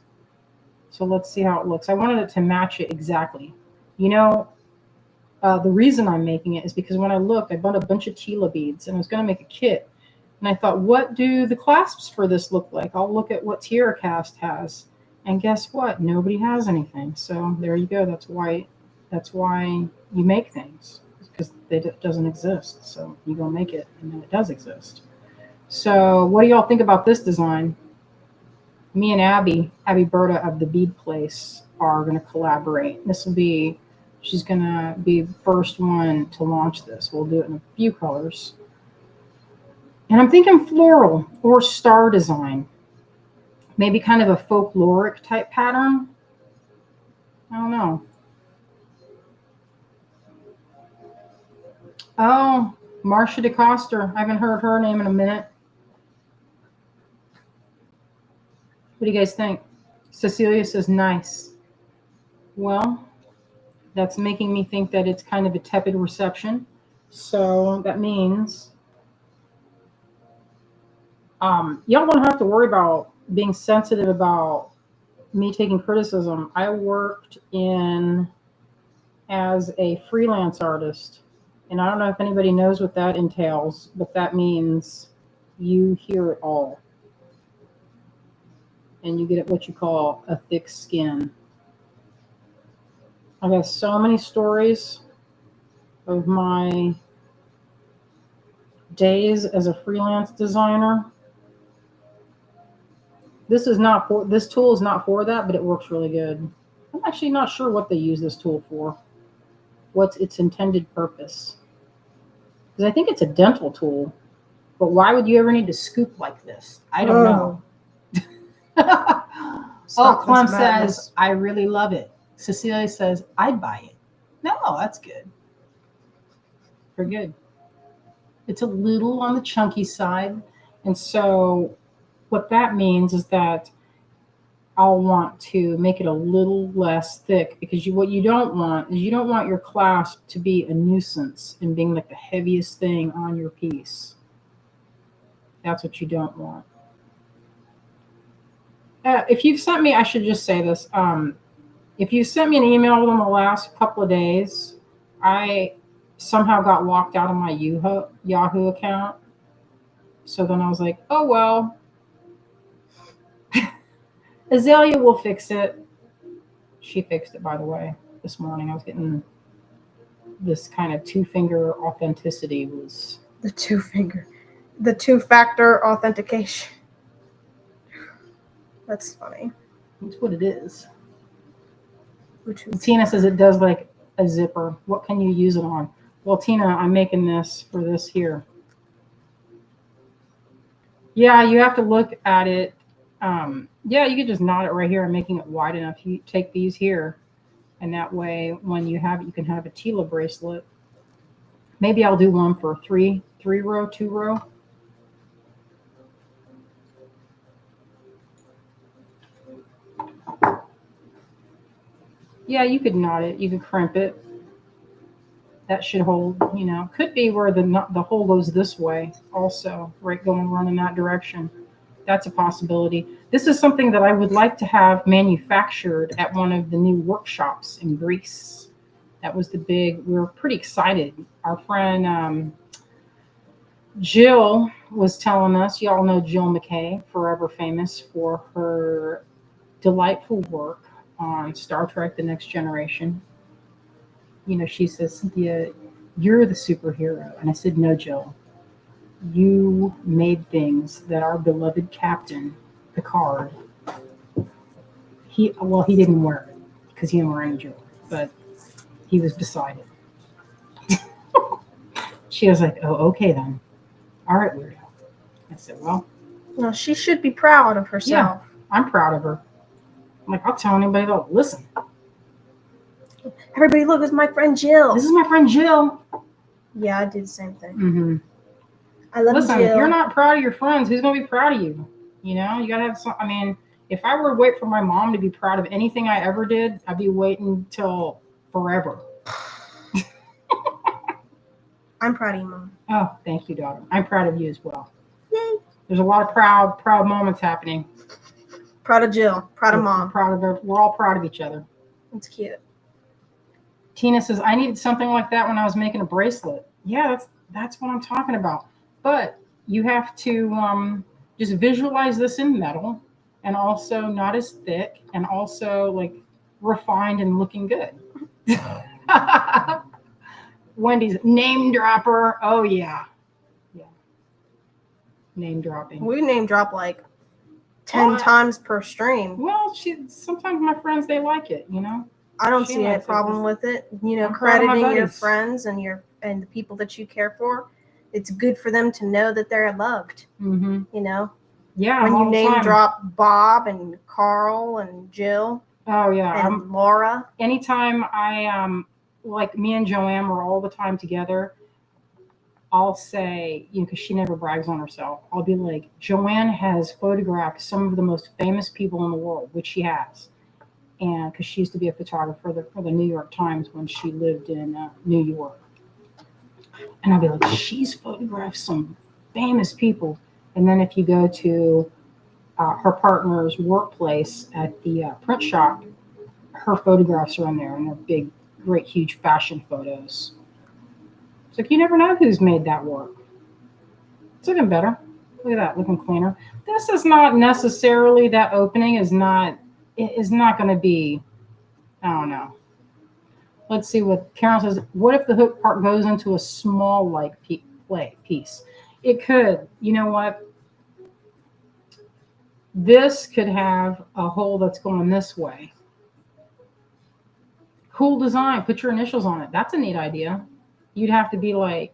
S1: So let's see how it looks. I wanted it to match it exactly. You know, the reason I'm making it is because when I looked, I bought a bunch of Tila beads and I was going to make a kit. And I thought, what do the clasps for this look like? I'll look at what TierraCast has. And guess what? Nobody has anything. So there you go. That's why you make things, because it doesn't exist. So you go make it, and then it does exist. So what do y'all think about this design? Me and Abby Berta of the Bead Place are going to collaborate. She's going to be the first one to launch this. We'll do it in a few colors. And I'm thinking floral or star design. Maybe kind of a folkloric type pattern. I don't know. Oh, Marcia DeCoster. I haven't heard her name in a minute. What do you guys think? Cecilia says nice. Well, that's making me think that it's kind of a tepid reception. So that means y'all don't have to worry about being sensitive about me taking criticism. I worked as a freelance artist, and I don't know if anybody knows what that entails, but that means you hear it all. And you get what you call a thick skin. I've got so many stories of my days as a freelance designer. This tool is not for that, but it works really good. I'm actually not sure what they use this tool for. What's its intended purpose? Because I think it's a dental tool. But why would you ever need to scoop like this? I don't know. Clem says, I really love it. Cecilia says, I'd buy it. No, that's good. Very good. It's a little on the chunky side. And so what that means is that I'll want to make it a little less thick, because what you don't want is your clasp to be a nuisance and being like the heaviest thing on your piece. That's what you don't want. If you've sent me, I should just say this. If you sent me an email within the last couple of days, I somehow got locked out of my Yahoo account. So then I was like, oh, well, Azalea will fix it. She fixed it, by the way, this morning. I was getting this kind of two-finger authenticity was.
S2: The two-factor authentication. That's funny.
S1: That's what it is.
S2: Bluetooth.
S1: Tina says it does like a zipper. What can you use it on? Well, Tina, I'm making this for this here. Yeah, you have to look at it. Yeah, you could just knot it right here and making it wide enough. You take these here, and that way when you have it, you can have a Tila bracelet. Maybe I'll do one for three row, 2 row. Yeah, you could knot it. You could crimp it. That should hold, could be where the hole goes this way also, right, run in that direction. That's a possibility. This is something that I would like to have manufactured at one of the new workshops in Greece. That was we were pretty excited. Our friend Jill was telling us, y'all know Jill McKay, forever famous for her delightful work on Star Trek: The Next Generation. She says, Cynthia, you're the superhero. And I said, no, Jill. You made things that our beloved captain, Picard, he didn't wear it because he didn't wear any jewelry, but he was beside it. She was like, oh, okay then. All right, weirdo. I said, well,
S2: she should be proud of herself.
S1: Yeah, I'm proud of her. I'm like, I'll tell anybody that'll listen.
S2: Everybody, look, it's my friend Jill.
S1: This is my friend Jill.
S2: Yeah, I do the same thing.
S1: Mm-hmm.
S2: I love
S1: Listen,
S2: Jill.
S1: if you're not proud of your friends, who's going to be proud of you? You know, you got to have some. I mean, if I were to wait for my mom to be proud of anything I ever did, I'd be waiting till forever.
S2: I'm proud of you, Mom.
S1: Oh, thank you, daughter. I'm proud of you as well.
S2: Yay.
S1: There's a lot of proud moments happening.
S2: Proud of Jill. Proud of Mom.
S1: We're all proud of each other.
S2: It's cute.
S1: Tina says, I needed something like that when I was making a bracelet. Yeah, that's what I'm talking about. But you have to just visualize this in metal, and also not as thick, and also like refined and looking good. Wendy's name dropper. Oh yeah. Name dropping.
S2: We name drop like 10 times per stream.
S1: Well, sometimes my friends, they like it, you know.
S2: I don't
S1: She
S2: see a
S1: likes it.
S2: problem with it. You know,
S1: I'm proud of my
S2: crediting your
S1: buddies.
S2: friends and the people that you care for. It's good for them to know that they're loved.
S1: Mm-hmm.
S2: You know,
S1: Yeah.
S2: when
S1: all
S2: you
S1: the
S2: name
S1: time.
S2: drop Bob and Carl and Jill
S1: Oh yeah.
S2: and Laura.
S1: Anytime I like me and Joanne were all the time together, I'll say, you know, because she never brags on herself, I'll be like, Joanne has photographed some of the most famous people in the world, which she has. And because she used to be a photographer for the New York Times when she lived in New York. And I'll be like, she's photographed some famous people. And then if you go to her partner's workplace at the print shop, her photographs are in there, and they're big, great, huge fashion photos. It's like, you never know who's made that work. It's looking better. Look at that, looking cleaner. This is not necessarily, that opening is not going to be, I don't know. Let's see what Karen says. What if the hook part goes into a small like piece? It could. You know what? This could have a hole that's going this way. Cool design. Put your initials on it. That's a neat idea. You'd have to be like,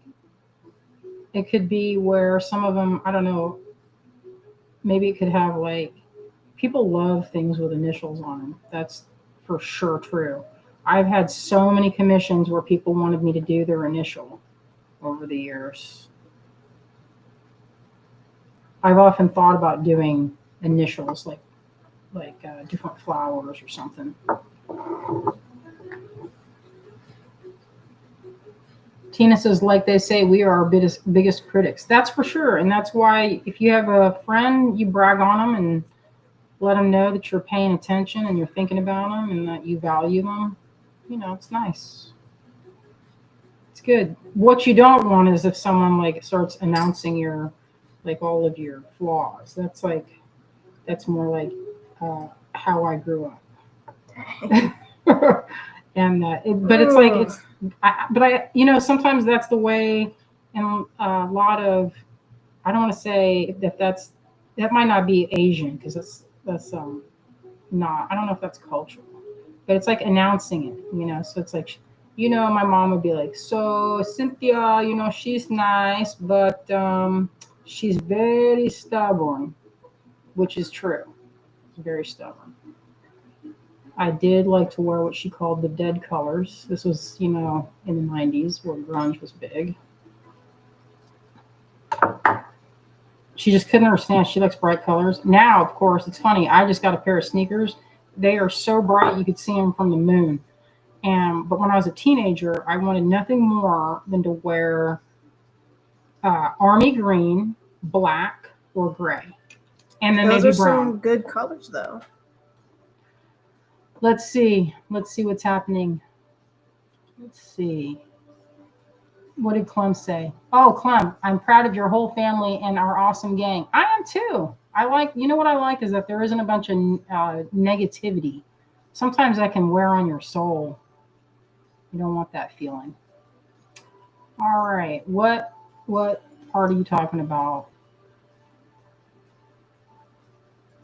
S1: it could be where some of them, I don't know, maybe it could have like, people love things with initials on them. That's for sure true. I've had so many commissions where people wanted me to do their initial over the years. I've often thought about doing initials like different flowers or something. Tina says, like they say, we are our biggest critics. That's for sure. And that's why if you have a friend, you brag on them and let them know that you're paying attention and you're thinking about them and that you value them. You know, it's nice. It's good. What you don't want is if someone like starts announcing your, like all of your flaws. That's more like how I grew up. And but it's like you know, sometimes that's the way, and a lot of, I don't want to say that might not be Asian, because that's not, I don't know if that's cultural, but it's like announcing it, you know. So it's like, you know, my mom would be like, so Cynthia, you know, she's nice, but she's very stubborn, which is true. She's very stubborn. I did like to wear what she called the dead colors. This was, you know, in the 90s where grunge was big. She just couldn't understand. She likes bright colors. Now, of course, it's funny. I just got a pair of sneakers. They are so bright you could see them from the moon. But when I was a teenager, I wanted nothing more than to wear army green, black, or gray. And then
S2: Those
S1: maybe
S2: are
S1: brown.
S2: some good colors, though.
S1: Let's see what's happening. Let's see. What did Clem say? Oh, Clem, I'm proud of your whole family and our awesome gang. I am too. You know what I like is that there isn't a bunch of negativity. Sometimes that can wear on your soul. You don't want that feeling. All right. What part are you talking about?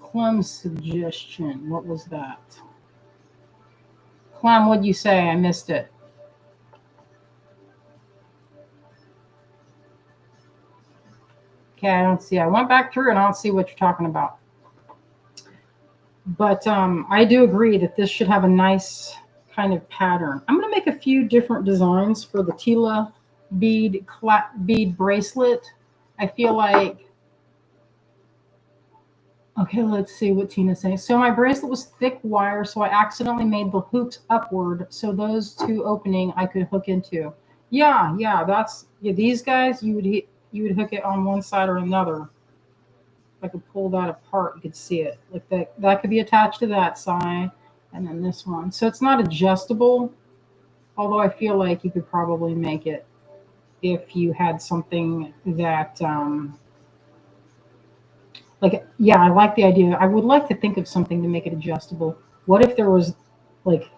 S1: Clem's suggestion. What was that? Clem, what'd you say? I missed it. Okay, I don't see. I went back through and I don't see what you're talking about. But I do agree that this should have a nice kind of pattern. I'm going to make a few different designs for the Tila bead bracelet. I feel like, okay, let's see what Tina's saying. So my bracelet was thick wire, so I accidentally made the hoops upward, so those two opening I could hook into. Yeah, that's these guys you would hook it on one side or another. If I could pull that apart, you could see it. Like that could be attached to that side, and then this one. So it's not adjustable, although I feel like you could probably make it if you had something that like, yeah, I like the idea. I would like to think of something to make it adjustable. What if there was like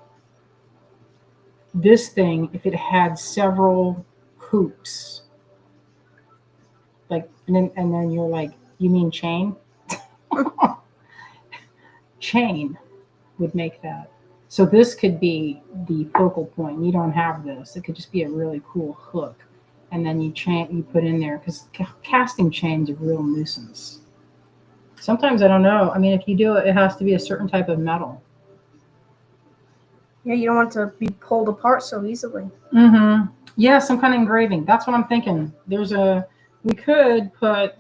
S1: this thing, if it had several hoops? Like, and then you're like, you mean chain? Chain would make that. So this could be the focal point. You don't have this. It could just be a really cool hook. And then you put in there, because casting chain's a real nuisance. Sometimes I don't know. I mean, if you do it, it has to be a certain type of metal.
S2: Yeah, you don't want it to be pulled apart so easily.
S1: Mm-hmm. Yeah, some kind of engraving. That's what I'm thinking. We could put,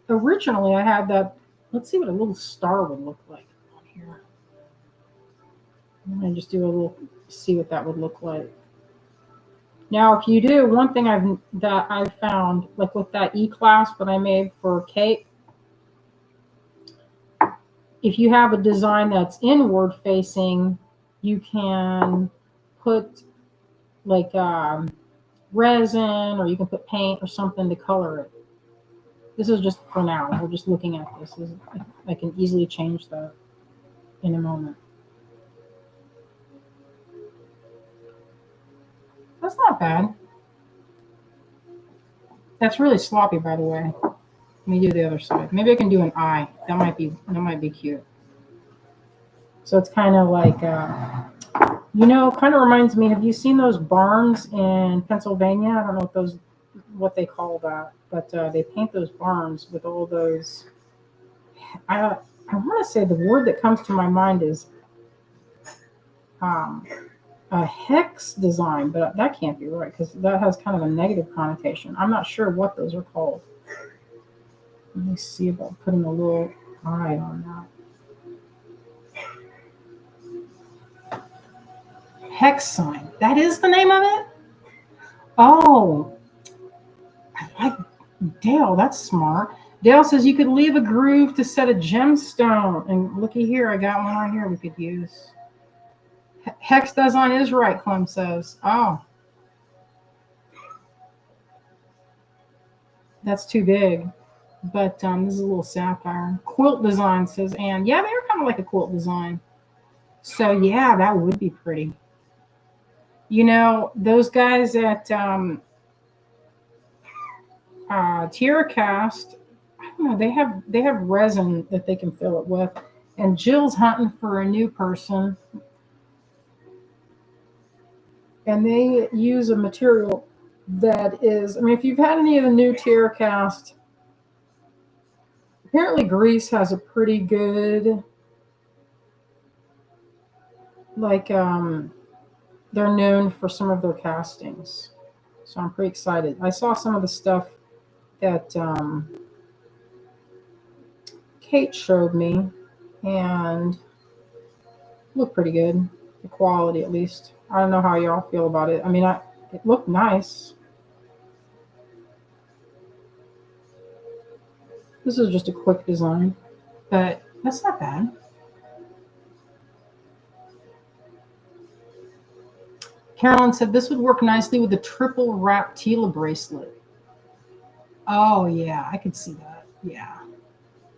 S1: originally I had that, let's see what a little star would look like on here. I'm going to just do a little, see what that would look like. Now, if you do, one thing I've found, like with that E-clasp that I made for Kate, if you have a design that's inward facing, you can put like resin, or you can put paint or something to color it. This is just for now. We're just looking at this. I can easily change that in a moment. That's not bad. That's really sloppy, by the way. Let me do the other side. Maybe I can do an eye. That might be cute. So it's kind of like, kind of reminds me. Have you seen those barns in Pennsylvania? I don't know what they call that, but they paint those barns with all those. I want to say the word that comes to my mind is a hex design, but that can't be right because that has kind of a negative connotation. I'm not sure what those are called. Let me see about putting a little eye on that. Hex sign. That is the name of it? Oh, I like Dale. That's smart. Dale says you could leave a groove to set a gemstone. And looky here, I got one right here we could use. Hex design is right, Clem says. Oh. That's too big. But this is a little sapphire. Quilt design, says Anne. Yeah, they're kind of like a quilt design. So, yeah, that would be pretty. You know, those guys at TierraCast, I don't know, they have resin that they can fill it with. And Jill's hunting for a new person. And they use a material that is, I mean, if you've had any of the new TierraCast, apparently Greece has a pretty good, like, they're known for some of their castings. So I'm pretty excited. I saw some of the stuff that Kate showed me, and looked pretty good. The quality, at least. I don't know how y'all feel about it. I mean, it looked nice. This is just a quick design, but that's not bad. Carolyn said this would work nicely with a triple wrap Tila bracelet. Oh, yeah, I could see that. Yeah.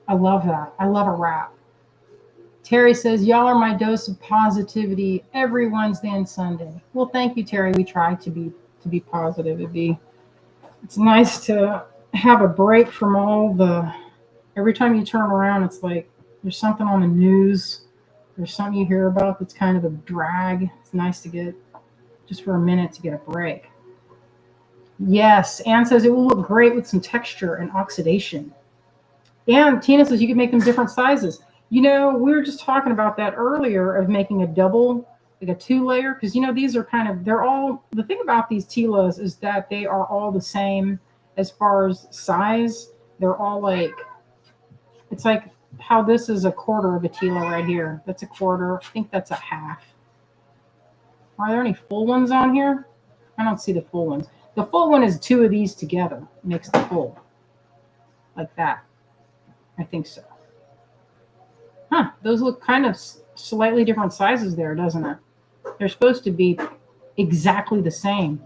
S1: I love that. I love a wrap. Terry says, y'all are my dose of positivity every Wednesday and Sunday. Well, thank you, Terry. We try to be positive. It's nice to have a break from all every time you turn around, it's like there's something on the news. There's something you hear about that's kind of a drag. It's nice to get just for a minute to get a break. Yes, Anne says it will look great with some texture and oxidation. And Tina says you can make them different sizes. You know, we were just talking about that earlier of making a double like a 2-layer, because these are kind of, they're all, the thing about these Tilas is that they are all the same as far as size. They're all like, it's like how this is a quarter of a Tila right here. That's a quarter. I think that's a half. Are there any full ones on here? I don't see the full ones. The full one is 2 of these together, makes the full. Like that. I think so. Huh, those look kind of slightly different sizes there, doesn't it? They're supposed to be exactly the same.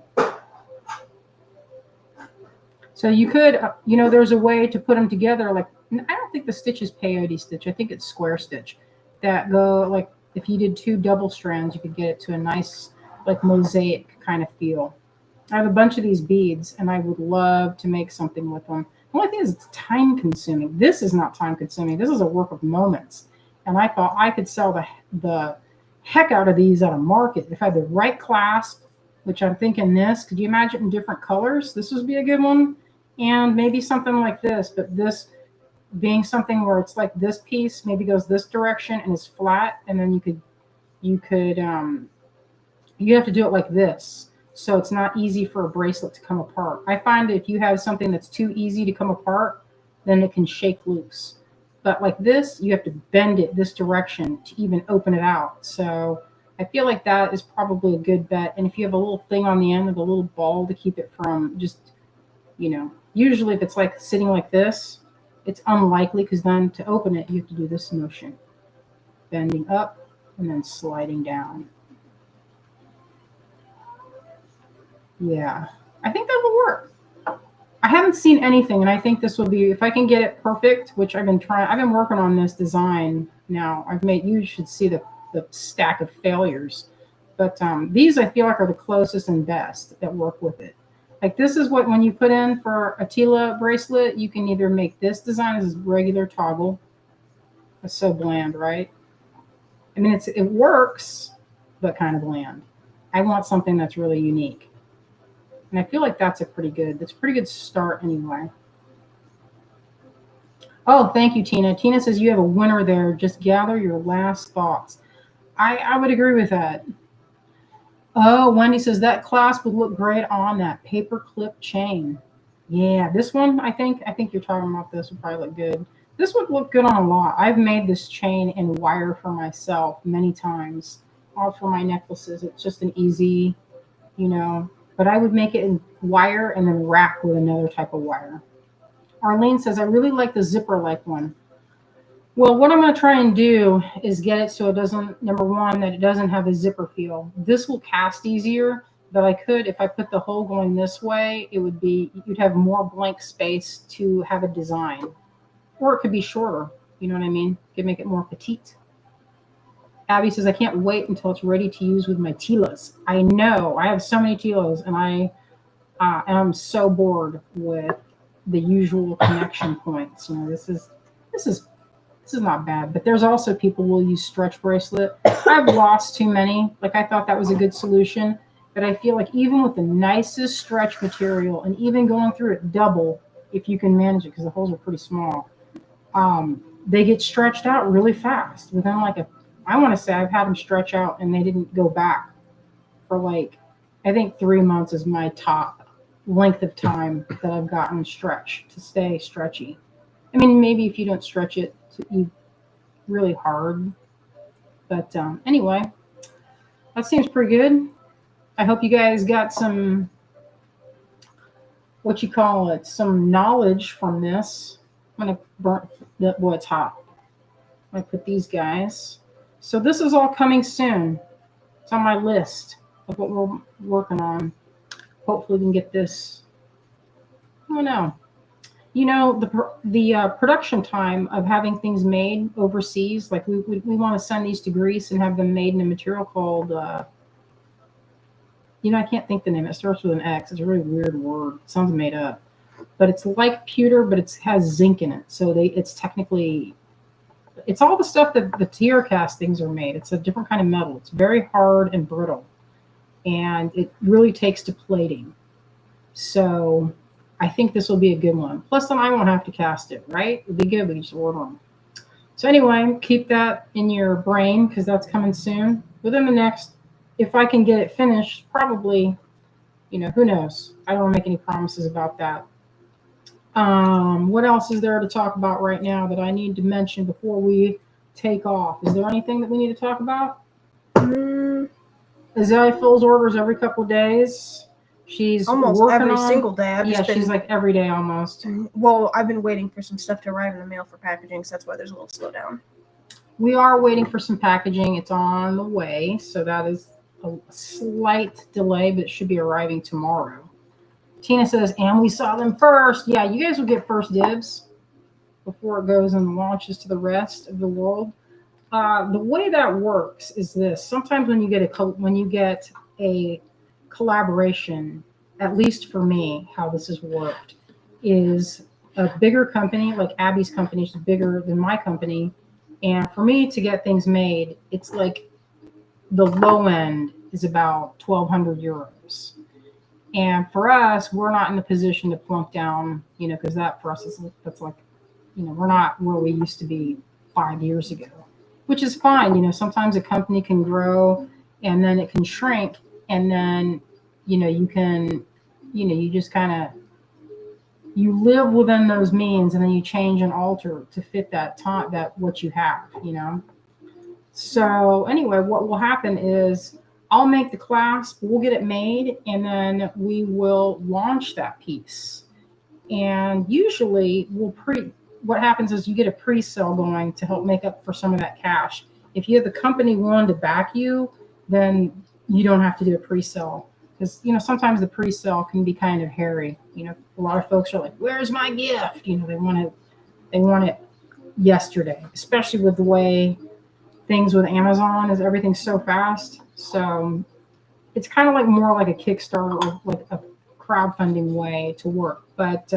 S1: So you could, there's a way to put them together. Like, I don't think the stitch is peyote stitch. I think it's square stitch. That go, like, if you did 2 double strands, you could get it to a nice, like, mosaic kind of feel. I have a bunch of these beads, and I would love to make something with them. The only thing is it's time consuming. This is not time consuming. This is a work of moments. And I thought I could sell the heck out of these at a market. If I had the right clasp, which I'm thinking this, could you imagine in different colors? This would be a good one. And maybe something like this, but this being something where it's like this piece maybe goes this direction and is flat, and then you have to do it like this. So it's not easy for a bracelet to come apart. I find if you have something that's too easy to come apart, then it can shake loose. But like this, you have to bend it this direction to even open it out. So I feel like that is probably a good bet. And if you have a little thing on the end of a little ball to keep it from just, usually if it's like sitting like this, it's unlikely, because then to open it, you have to do this motion. Bending up and then sliding down. Yeah, I think that will work. I haven't seen anything, and I think this will be, if I can get it perfect, which I've been working on this design now. You should see the stack of failures. But these I feel like are the closest and best that work with it. Like this is what, when you put in for a Tila bracelet, you can either make this design as a regular toggle. It's so bland, right? I mean, it works, but kind of bland. I want something that's really unique. And I feel like that's a pretty good start anyway. Oh, thank you, Tina. Tina says you have a winner there. Just gather your last thoughts. I would agree with that. Oh, Wendy says that clasp would look great on that paper clip chain. Yeah, this one, I think you're talking about this would probably look good. This would look good on a lot. I've made this chain in wire for myself many times, all for my necklaces. It's just an easy, but I would make it in wire and then wrap with another type of wire. Arlene says, I really like the zipper-like one. Well, what I'm going to try and do is get it so it doesn't, number one, that it doesn't have a zipper feel. This will cast easier, but I could, if I put the hole going this way, you'd have more blank space to have a design. Or it could be shorter, you know what I mean? You could make it more petite. Abby says, I can't wait until it's ready to use with my Tilas. I know, I have so many Tilas, and I'm so bored with the usual connection points. This is not bad, but there's also people who will use stretch bracelet. I've lost too many. Like, I thought that was a good solution, but I feel like even with the nicest stretch material and even going through it double, if you can manage it, because the holes are pretty small, they get stretched out really fast. Within I want to say I've had them stretch out and they didn't go back for I think 3 months is my top length of time that I've gotten stretched to stay stretchy. I mean, maybe if you don't stretch it really hard. But anyway, that seems pretty good. I hope you guys got some, some knowledge from this. I'm going to burn that. Boy, it's hot. I'm going to put these guys. So this is all coming soon. It's on my list of what we're working on. Hopefully we can get this. I don't know. The production time of having things made overseas, like we want to send these to Greece and have them made in a material called, I can't think the name. It starts with an X. It's a really weird word. It sounds made up. But it's like pewter, but it has zinc in it. So it's all the stuff that the tear castings are made. It's a different kind of metal. It's very hard and brittle. And it really takes to plating. So I think this will be a good one. Plus, then I won't have to cast it, right? It'll be good. We can just order them. So anyway, keep that in your brain because that's coming soon. Within the next if I can get it finished, probably, who knows? I don't want to make any promises about that. What else is there to talk about right now that I need to mention before we take off? Is there anything that we need to talk about?
S2: Mm,
S1: Azalea fills orders every couple of days. She's
S2: almost
S1: working
S2: every
S1: on.
S2: single day. I've
S1: Yeah,
S2: just been.
S1: she's like every day almost.
S2: Well, I've been waiting for some stuff to arrive in the mail for packaging, so that's why there's a little slowdown.
S1: We are waiting for some packaging. It's on the way, so that is a slight delay, but it should be arriving tomorrow. Tina says, and we saw them first. Yeah, you guys will get first dibs before it goes and launches to the rest of the world. The way that works is this: sometimes when you get a collaboration, at least for me, how this has worked is a bigger company like Abby's company is bigger than my company, and for me to get things made, it's like the low end is about €1,200. And for us, we're not in the position to plunk down, because that for us that's like, we're not where we used to be 5 years ago, which is fine. Sometimes a company can grow and then it can shrink, and then, you can, you just kind of, you live within those means, and then you change and alter to fit that time, that what you have. So anyway, what will happen is I'll make the clasp, we'll get it made, and then we will launch that piece. And usually what happens is you get a pre-sale going to help make up for some of that cash. If you have the company willing to back you, then you don't have to do a pre-sale. Because, sometimes the pre-sale can be kind of hairy. A lot of folks are like, where's my gift? They want it yesterday, especially with the way things with Amazon is everything's so fast. So it's kind of like more like a Kickstarter or like a crowdfunding way to work. But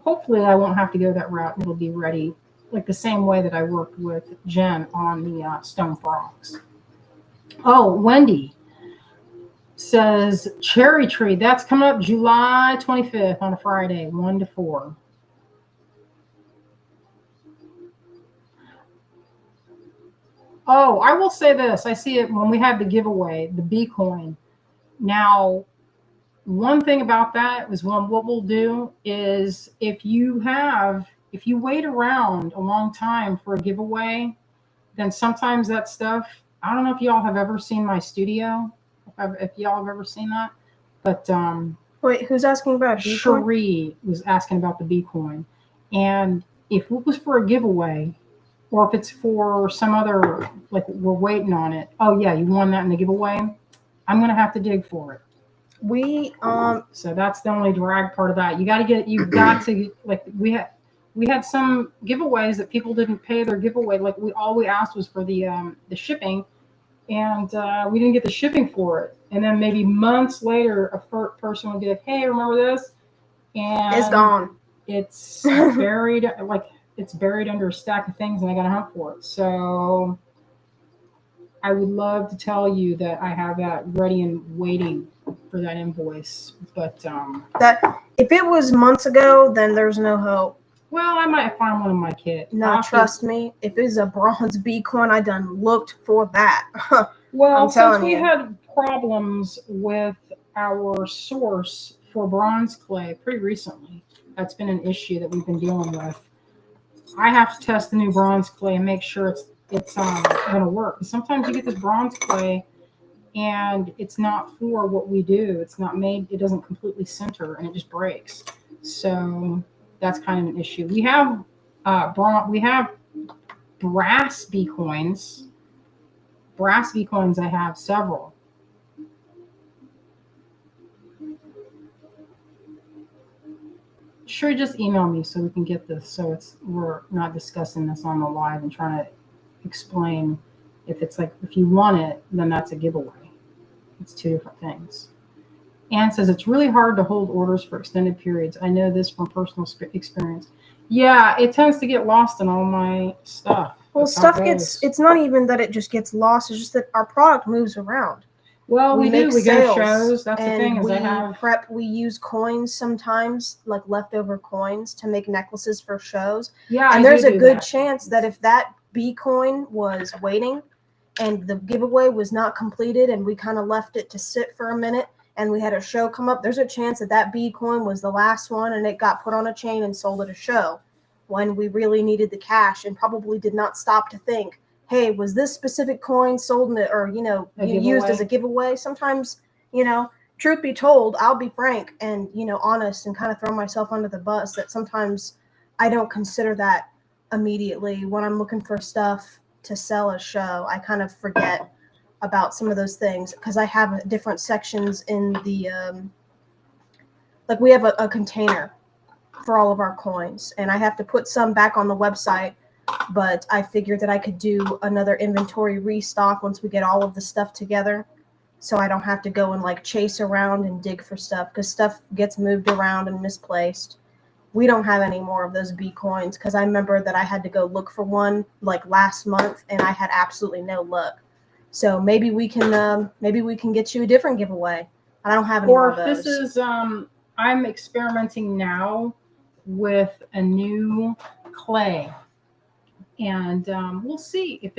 S1: hopefully I won't have to go that route. It'll be ready like the same way that I worked with Jen on the stone frogs. Oh, Wendy says cherry tree. That's coming up July 25th on a Friday, 1 to 4. Oh, I will say this. I see it when we had the giveaway, the B coin. Now, one thing about that is what we'll do is if you wait around a long time for a giveaway, then sometimes that stuff, I don't know if y'all have ever seen my studio, if y'all have ever seen that, but
S2: Wait, who's asking about B coin?
S1: Cherie was asking about the B coin. And if it was for a giveaway, or if it's for some other, like we're waiting on it. Oh yeah, you won that in the giveaway. I'm going to have to dig for it.
S2: So
S1: that's the only drag part of that. You've got to, like, we had some giveaways that people didn't pay their giveaway. Like all we asked was for the shipping, and we didn't get the shipping for it. And then maybe months later, a person would be like, hey, remember this? And
S2: it's gone.
S1: It's buried, it's buried under a stack of things, and I got to hunt for it. So I would love to tell you that I have that ready and waiting for that invoice, but
S2: that if it was months ago, then there's no hope.
S1: Well, I might find one in my kit.
S2: No, trust me. If it's a bronze B coin, I done looked for that.
S1: Well, since we had problems with our source for bronze clay pretty recently, that's been an issue that we've been dealing with. I have to test the new bronze clay and make sure it's going to work. Sometimes you get this bronze clay and it's not for what we do. It's not made. It doesn't completely center and it just breaks. So that's kind of an issue. We have we have brass B coins. Brass B coins. I have several. Sure, just email me so we can get this. So we're not discussing this on the live and trying to explain. If it's like, if you want it, then that's a giveaway. It's two different things. Anne says it's really hard to hold orders for extended periods. I know this from personal experience. Yeah, it tends to get lost in all my stuff.
S2: Well, it's not even that it just gets lost. It's just that our product moves around.
S1: Well, we do. We go to shows. That's the thing.
S2: We use coins sometimes, like leftover coins, to make necklaces for shows.
S1: Yeah,
S2: and there's a good chance that if that B coin was waiting, and the giveaway was not completed and we kind of left it to sit for a minute and we had a show come up, there's a chance that B coin was the last one and it got put on a chain and sold at a show when we really needed the cash and probably did not stop to think, hey, was this specific coin sold in it or, used as a giveaway? Sometimes, truth be told, I'll be frank and, honest and kind of throw myself under the bus that sometimes I don't consider that immediately when I'm looking for stuff to sell a show. I kind of forget about some of those things because I have different sections in the like we have a container for all of our coins and I have to put some back on the website, but I figured that I could do another inventory restock once we get all of the stuff together so I don't have to go and like chase around and dig for stuff because stuff gets moved around and misplaced. We don't have any more of those B coins because I remember that I had to go look for one like last month and I had absolutely no luck. So maybe we can get you a different giveaway. I don't have any more of those.
S1: Or if this is I'm experimenting now with a new clay, and we'll see if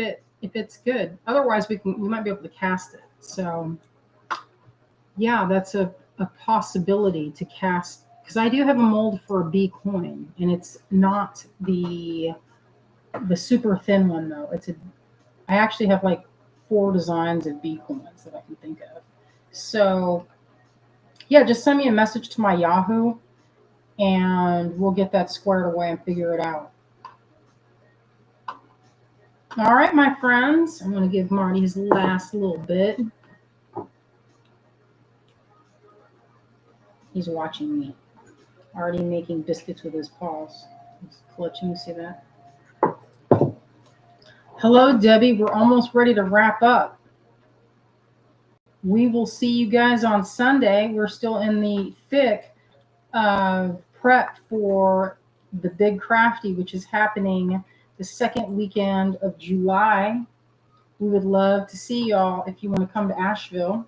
S1: it's good. Otherwise, we might be able to cast it. So yeah, that's a possibility to cast. Because I do have a mold for a B coin, and it's not the super thin one though. I actually have like 4 designs of B coins that I can think of. So yeah, just send me a message to my Yahoo, and we'll get that squared away and figure it out. All right, my friends, I'm going to give Marty his last little bit. He's watching me. Already making biscuits with his paws. He's clutching, you see that? Hello, Debbie. We're almost ready to wrap up. We will see you guys on Sunday. We're still in the thick of prep for the Big Crafty, which is happening the second weekend of July. We would love to see y'all if you want to come to Asheville.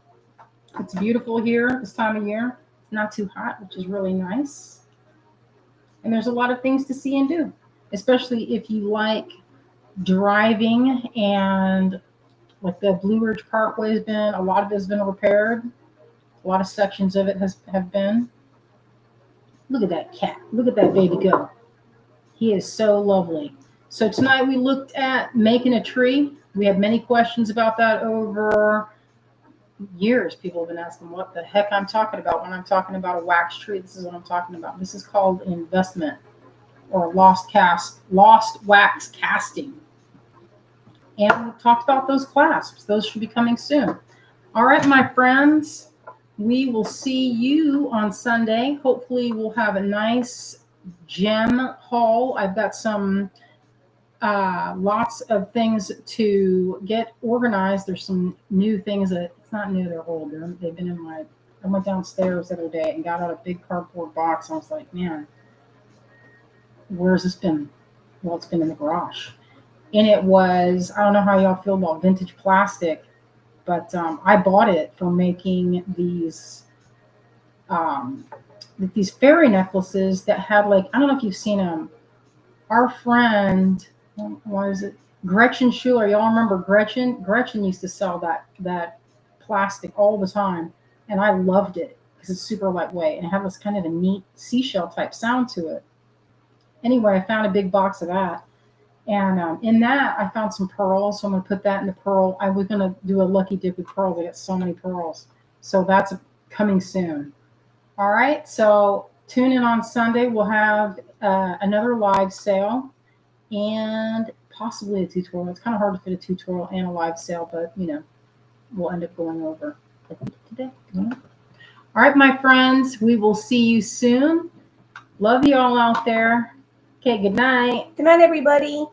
S1: It's beautiful here this time of year. It's not too hot, which is really nice. And there's a lot of things to see and do, especially if you like driving and like the Blue Ridge Parkway a lot of it has been repaired. A lot of sections of it have been. Look at that cat. Look at that baby go. He is so lovely. So tonight we looked at making a tree. We had many questions about that over years. People have been asking what the heck I'm talking about when I'm talking about a wax tree. This is what I'm talking about. This is called an investment or lost wax casting. And we talked about those clasps. Those should be coming soon. All right, my friends, we will see you on Sunday. Hopefully we'll have a nice gem haul. I've got some lots of things to get organized. There's some new things that it's not new, they're old. They've been in I went downstairs the other day and got out a big cardboard box. And I was like, man, where's this been? Well, it's been in the garage. And it was, I don't know how y'all feel about vintage plastic, but I bought it for making these fairy necklaces that had like, I don't know if you've seen them. Our friend, what is it? Gretchen Schuler. Y'all remember Gretchen? Gretchen used to sell that plastic all the time. And I loved it because it's super lightweight and it had this kind of a neat seashell type sound to it. Anyway, I found a big box of that. And in that, I found some pearls. So I'm going to put that in the pearl. I was going to do a lucky dip with pearls. I got so many pearls. So that's coming soon. All right. So tune in on Sunday. We'll have another live sale and possibly a tutorial. It's kind of hard to fit a tutorial and a live sale, but we'll end up going over today. All right, my friends, we will see you soon. Love you all out there. Okay, good night.
S2: Good night, everybody.